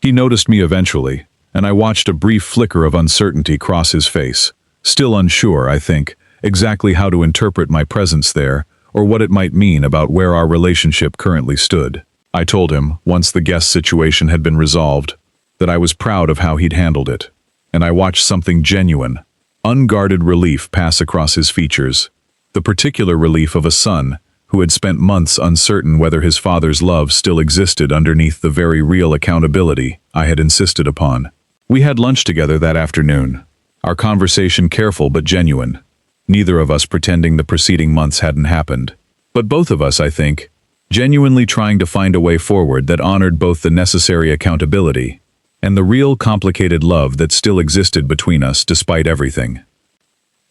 He noticed me eventually, and I watched a brief flicker of uncertainty cross his face, still unsure, I think, exactly how to interpret my presence there or what it might mean about where our relationship currently stood. I told him, once the guest situation had been resolved, that I was proud of how he'd handled it, and I watched something genuine, unguarded relief pass across his features, the particular relief of a son who had spent months uncertain whether his father's love still existed underneath the very real accountability I had insisted upon. We had lunch together that afternoon, our conversation careful but genuine, neither of us pretending the preceding months hadn't happened, but both of us, I think, genuinely trying to find a way forward that honored both the necessary accountability and the real complicated love that still existed between us despite everything.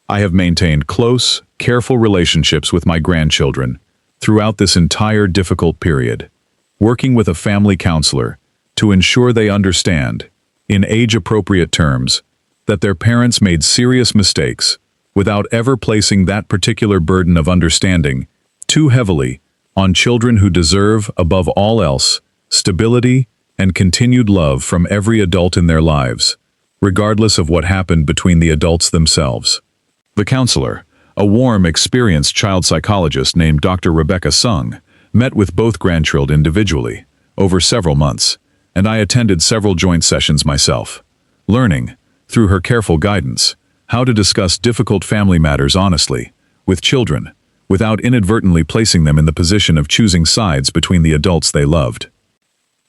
I have maintained close, careful relationships with my grandchildren throughout this entire difficult period, working with a family counselor to ensure they understand, in age-appropriate terms, that their parents made serious mistakes without ever placing that particular burden of understanding too heavily on children who deserve, above all else, stability and continued love from every adult in their lives, regardless of what happened between the adults themselves. The counselor, a warm, experienced child psychologist named Dr. Rebecca Sung, met with both grandchildren individually over several months, and I attended several joint sessions myself, learning, through her careful guidance, how to discuss difficult family matters honestly, with children, without inadvertently placing them in the position of choosing sides between the adults they loved.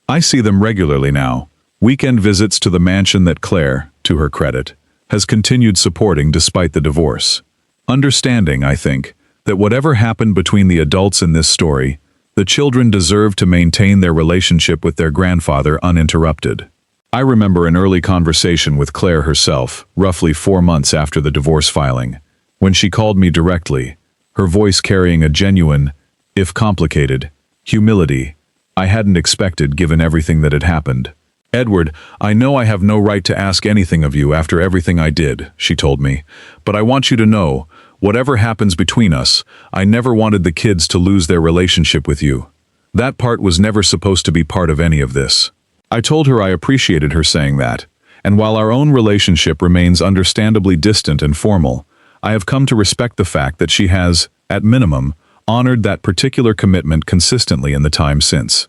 I see them regularly now, weekend visits to the mansion that Claire, to her credit, has continued supporting despite the divorce. Understanding, I think, that whatever happened between the adults in this story, the children deserve to maintain their relationship with their grandfather uninterrupted. I remember an early conversation with Claire herself, roughly 4 months after the divorce filing, when she called me directly, her voice carrying a genuine, if complicated, humility I hadn't expected given everything that had happened. "Edward, I know I have no right to ask anything of you after everything I did," she told me, "but I want you to know, whatever happens between us, I never wanted the kids to lose their relationship with you. That part was never supposed to be part of any of this." I told her I appreciated her saying that, and while our own relationship remains understandably distant and formal, I have come to respect the fact that she has, at minimum, honored that particular commitment consistently in the time since.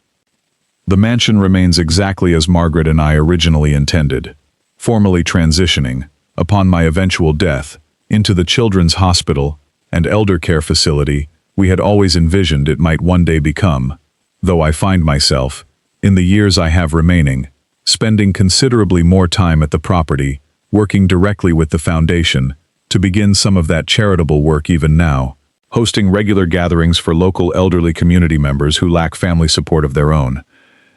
The mansion remains exactly as Margaret and I originally intended, formally transitioning, upon my eventual death, into the children's hospital and elder care facility we had always envisioned it might one day become, though I find myself, in the years I have remaining, spending considerably more time at the property, working directly with the foundation, to begin some of that charitable work even now, hosting regular gatherings for local elderly community members who lack family support of their own,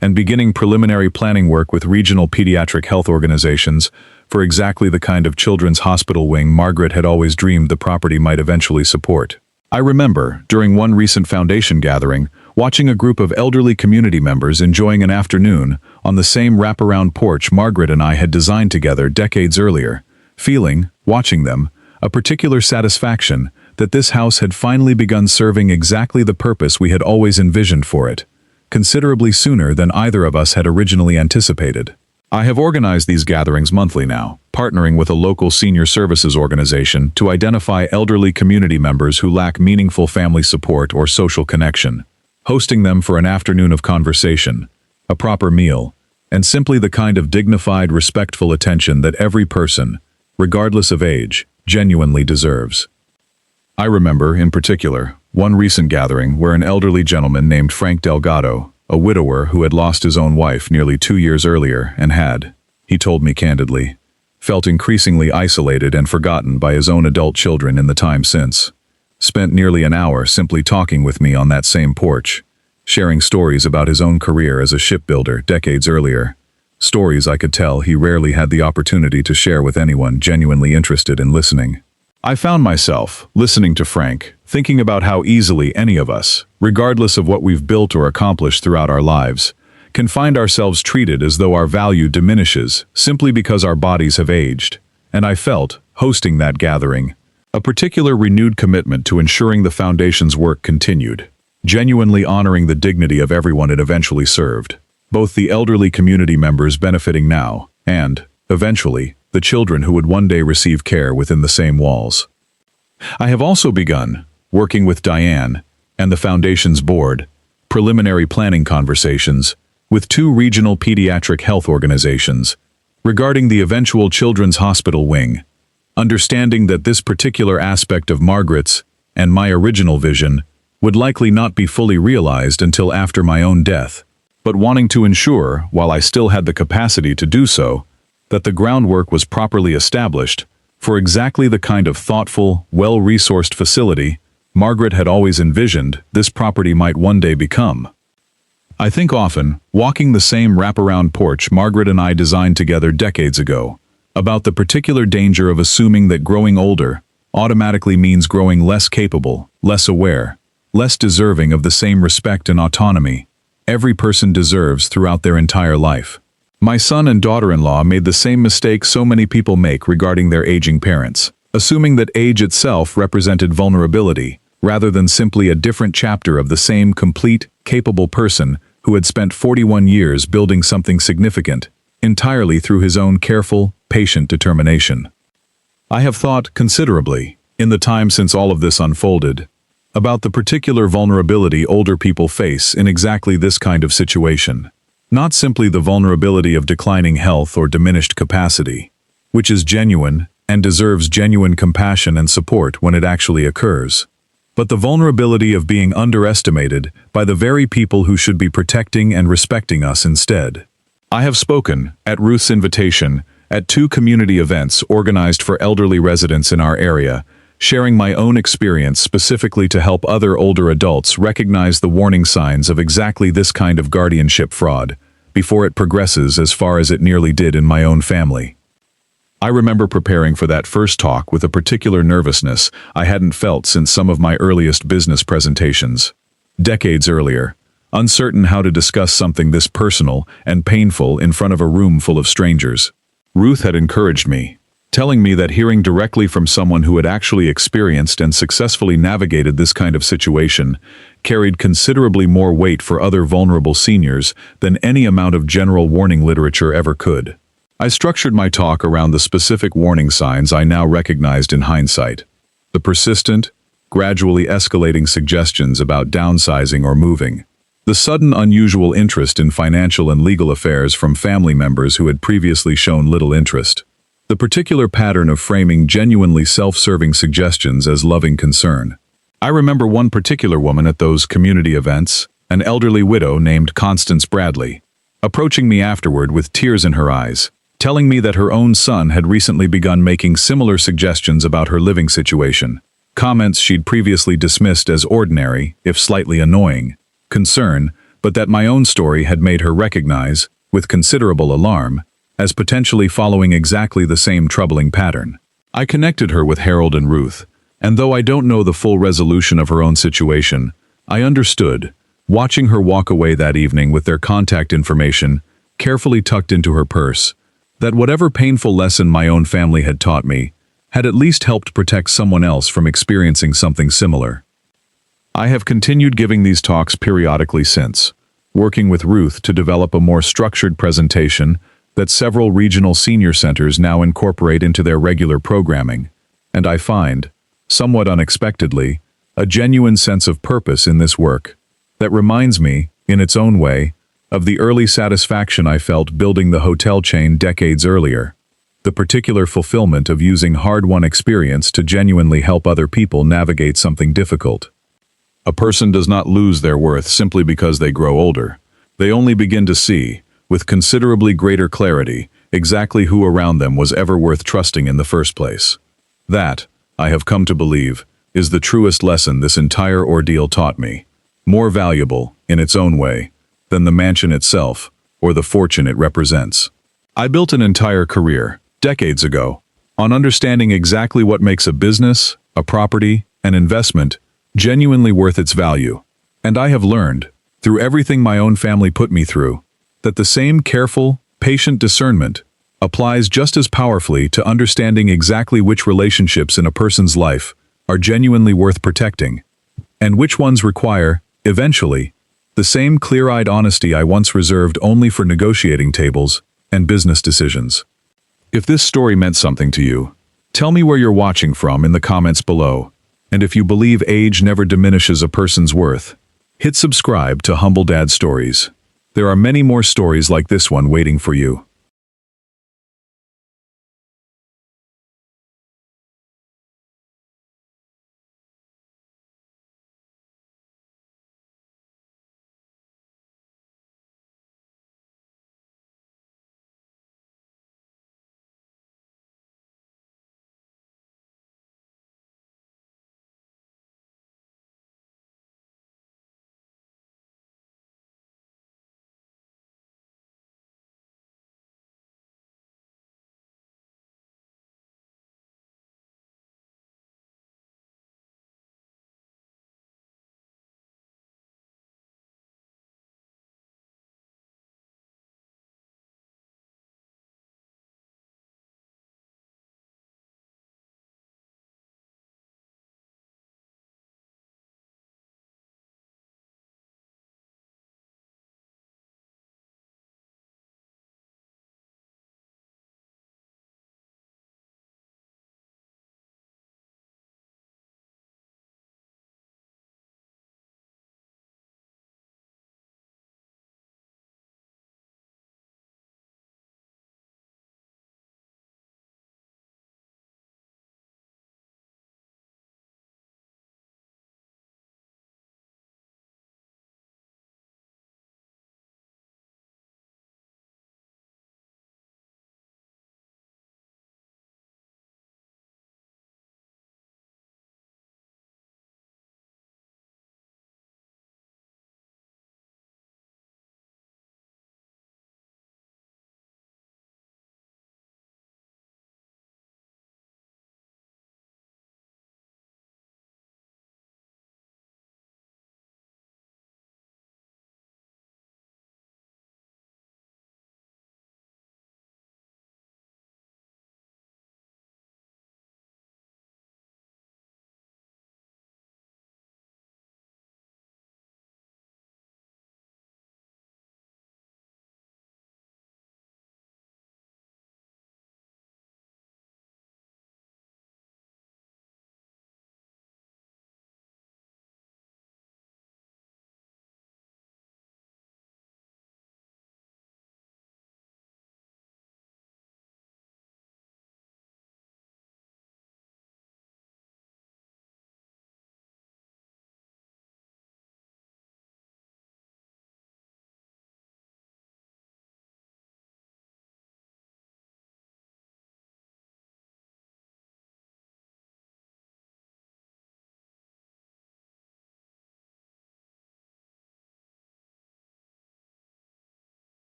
and beginning preliminary planning work with regional pediatric health organizations for exactly the kind of children's hospital wing Margaret had always dreamed the property might eventually support. I remember, during one recent foundation gathering, watching a group of elderly community members enjoying an afternoon on the same wraparound porch Margaret and I had designed together decades earlier, feeling, watching them, a particular satisfaction that this house had finally begun serving exactly the purpose we had always envisioned for it, considerably sooner than either of us had originally anticipated. I have organized these gatherings monthly now, partnering with a local senior services organization to identify elderly community members who lack meaningful family support or social connection, hosting them for an afternoon of conversation, a proper meal, and simply the kind of dignified, respectful attention that every person, regardless of age, genuinely deserves. I remember, in particular, one recent gathering where an elderly gentleman named Frank Delgado, a widower who had lost his own wife nearly 2 years earlier and had, he told me candidly, felt increasingly isolated and forgotten by his own adult children in the time since, spent nearly an hour simply talking with me on that same porch, sharing stories about his own career as a shipbuilder decades earlier, stories I could tell he rarely had the opportunity to share with anyone genuinely interested in listening. I found myself, listening to Frank, thinking about how easily any of us, regardless of what we've built or accomplished throughout our lives, can find ourselves treated as though our value diminishes simply because our bodies have aged. And I felt, hosting that gathering, a particular renewed commitment to ensuring the Foundation's work continued, genuinely honoring the dignity of everyone it eventually served, both the elderly community members benefiting now and, eventually, the children who would one day receive care within the same walls. I have also begun, working with Diane and the Foundation's board, preliminary planning conversations with 2 regional pediatric health organizations regarding the eventual children's hospital wing, understanding that this particular aspect of Margaret's and my original vision would likely not be fully realized until after my own death, but wanting to ensure, while I still had the capacity to do so, that the groundwork was properly established for exactly the kind of thoughtful, well-resourced facility Margaret had always envisioned this property might one day become. I think often, walking the same wraparound porch Margaret and I designed together decades ago, about the particular danger of assuming that growing older automatically means growing less capable, less aware, less deserving of the same respect and autonomy every person deserves throughout their entire life. My son and daughter-in-law made the same mistake so many people make regarding their aging parents, assuming that age itself represented vulnerability, rather than simply a different chapter of the same complete, capable person who had spent 41 years building something significant, entirely through his own careful, patient determination. I have thought considerably, in the time since all of this unfolded, about the particular vulnerability older people face in exactly this kind of situation. Not simply the vulnerability of declining health or diminished capacity, which is genuine and deserves genuine compassion and support when it actually occurs, but the vulnerability of being underestimated by the very people who should be protecting and respecting us instead. I have spoken, at Ruth's invitation, at 2 community events organized for elderly residents in our area, sharing my own experience specifically to help other older adults recognize the warning signs of exactly this kind of guardianship fraud, before it progresses as far as it nearly did in my own family. I remember preparing for that first talk with a particular nervousness I hadn't felt since some of my earliest business presentations. Decades earlier, uncertain how to discuss something this personal and painful in front of a room full of strangers. Ruth had encouraged me, telling me that hearing directly from someone who had actually experienced and successfully navigated this kind of situation carried considerably more weight for other vulnerable seniors than any amount of general warning literature ever could. I structured my talk around the specific warning signs I now recognized in hindsight. The persistent, gradually escalating suggestions about downsizing or moving. The sudden unusual interest in financial and legal affairs from family members who had previously shown little interest. The particular pattern of framing genuinely self-serving suggestions as loving concern. I remember one particular woman at those community events, an elderly widow named Constance Bradley, approaching me afterward with tears in her eyes, telling me that her own son had recently begun making similar suggestions about her living situation, comments she'd previously dismissed as ordinary, if slightly annoying, concern, but that my own story had made her recognize, with considerable alarm, as potentially following exactly the same troubling pattern. I connected her with Harold and Ruth, and though I don't know the full resolution of her own situation, I understood, watching her walk away that evening with their contact information carefully tucked into her purse, that whatever painful lesson my own family had taught me had at least helped protect someone else from experiencing something similar. I have continued giving these talks periodically since, working with Ruth to develop a more structured presentation that several regional senior centers now incorporate into their regular programming, and I find, somewhat unexpectedly, a genuine sense of purpose in this work that reminds me, in its own way, of the early satisfaction I felt building the hotel chain decades earlier, the particular fulfillment of using hard-won experience to genuinely help other people navigate something difficult. A person does not lose their worth simply because they grow older. They only begin to see, with considerably greater clarity, exactly who around them was ever worth trusting in the first place. That, I have come to believe, is the truest lesson this entire ordeal taught me, more valuable, in its own way, than the mansion itself, or the fortune it represents. I built an entire career, decades ago, on understanding exactly what makes a business, a property, an investment, genuinely worth its value. And I have learned, through everything my own family put me through, that the same careful, patient discernment applies just as powerfully to understanding exactly which relationships in a person's life are genuinely worth protecting, and which ones require, eventually, the same clear-eyed honesty I once reserved only for negotiating tables and business decisions. If this story meant something to you, tell me where you're watching from in the comments below, and if you believe age never diminishes a person's worth, hit subscribe to Humble Dad Stories. There are many more stories like this one waiting for you.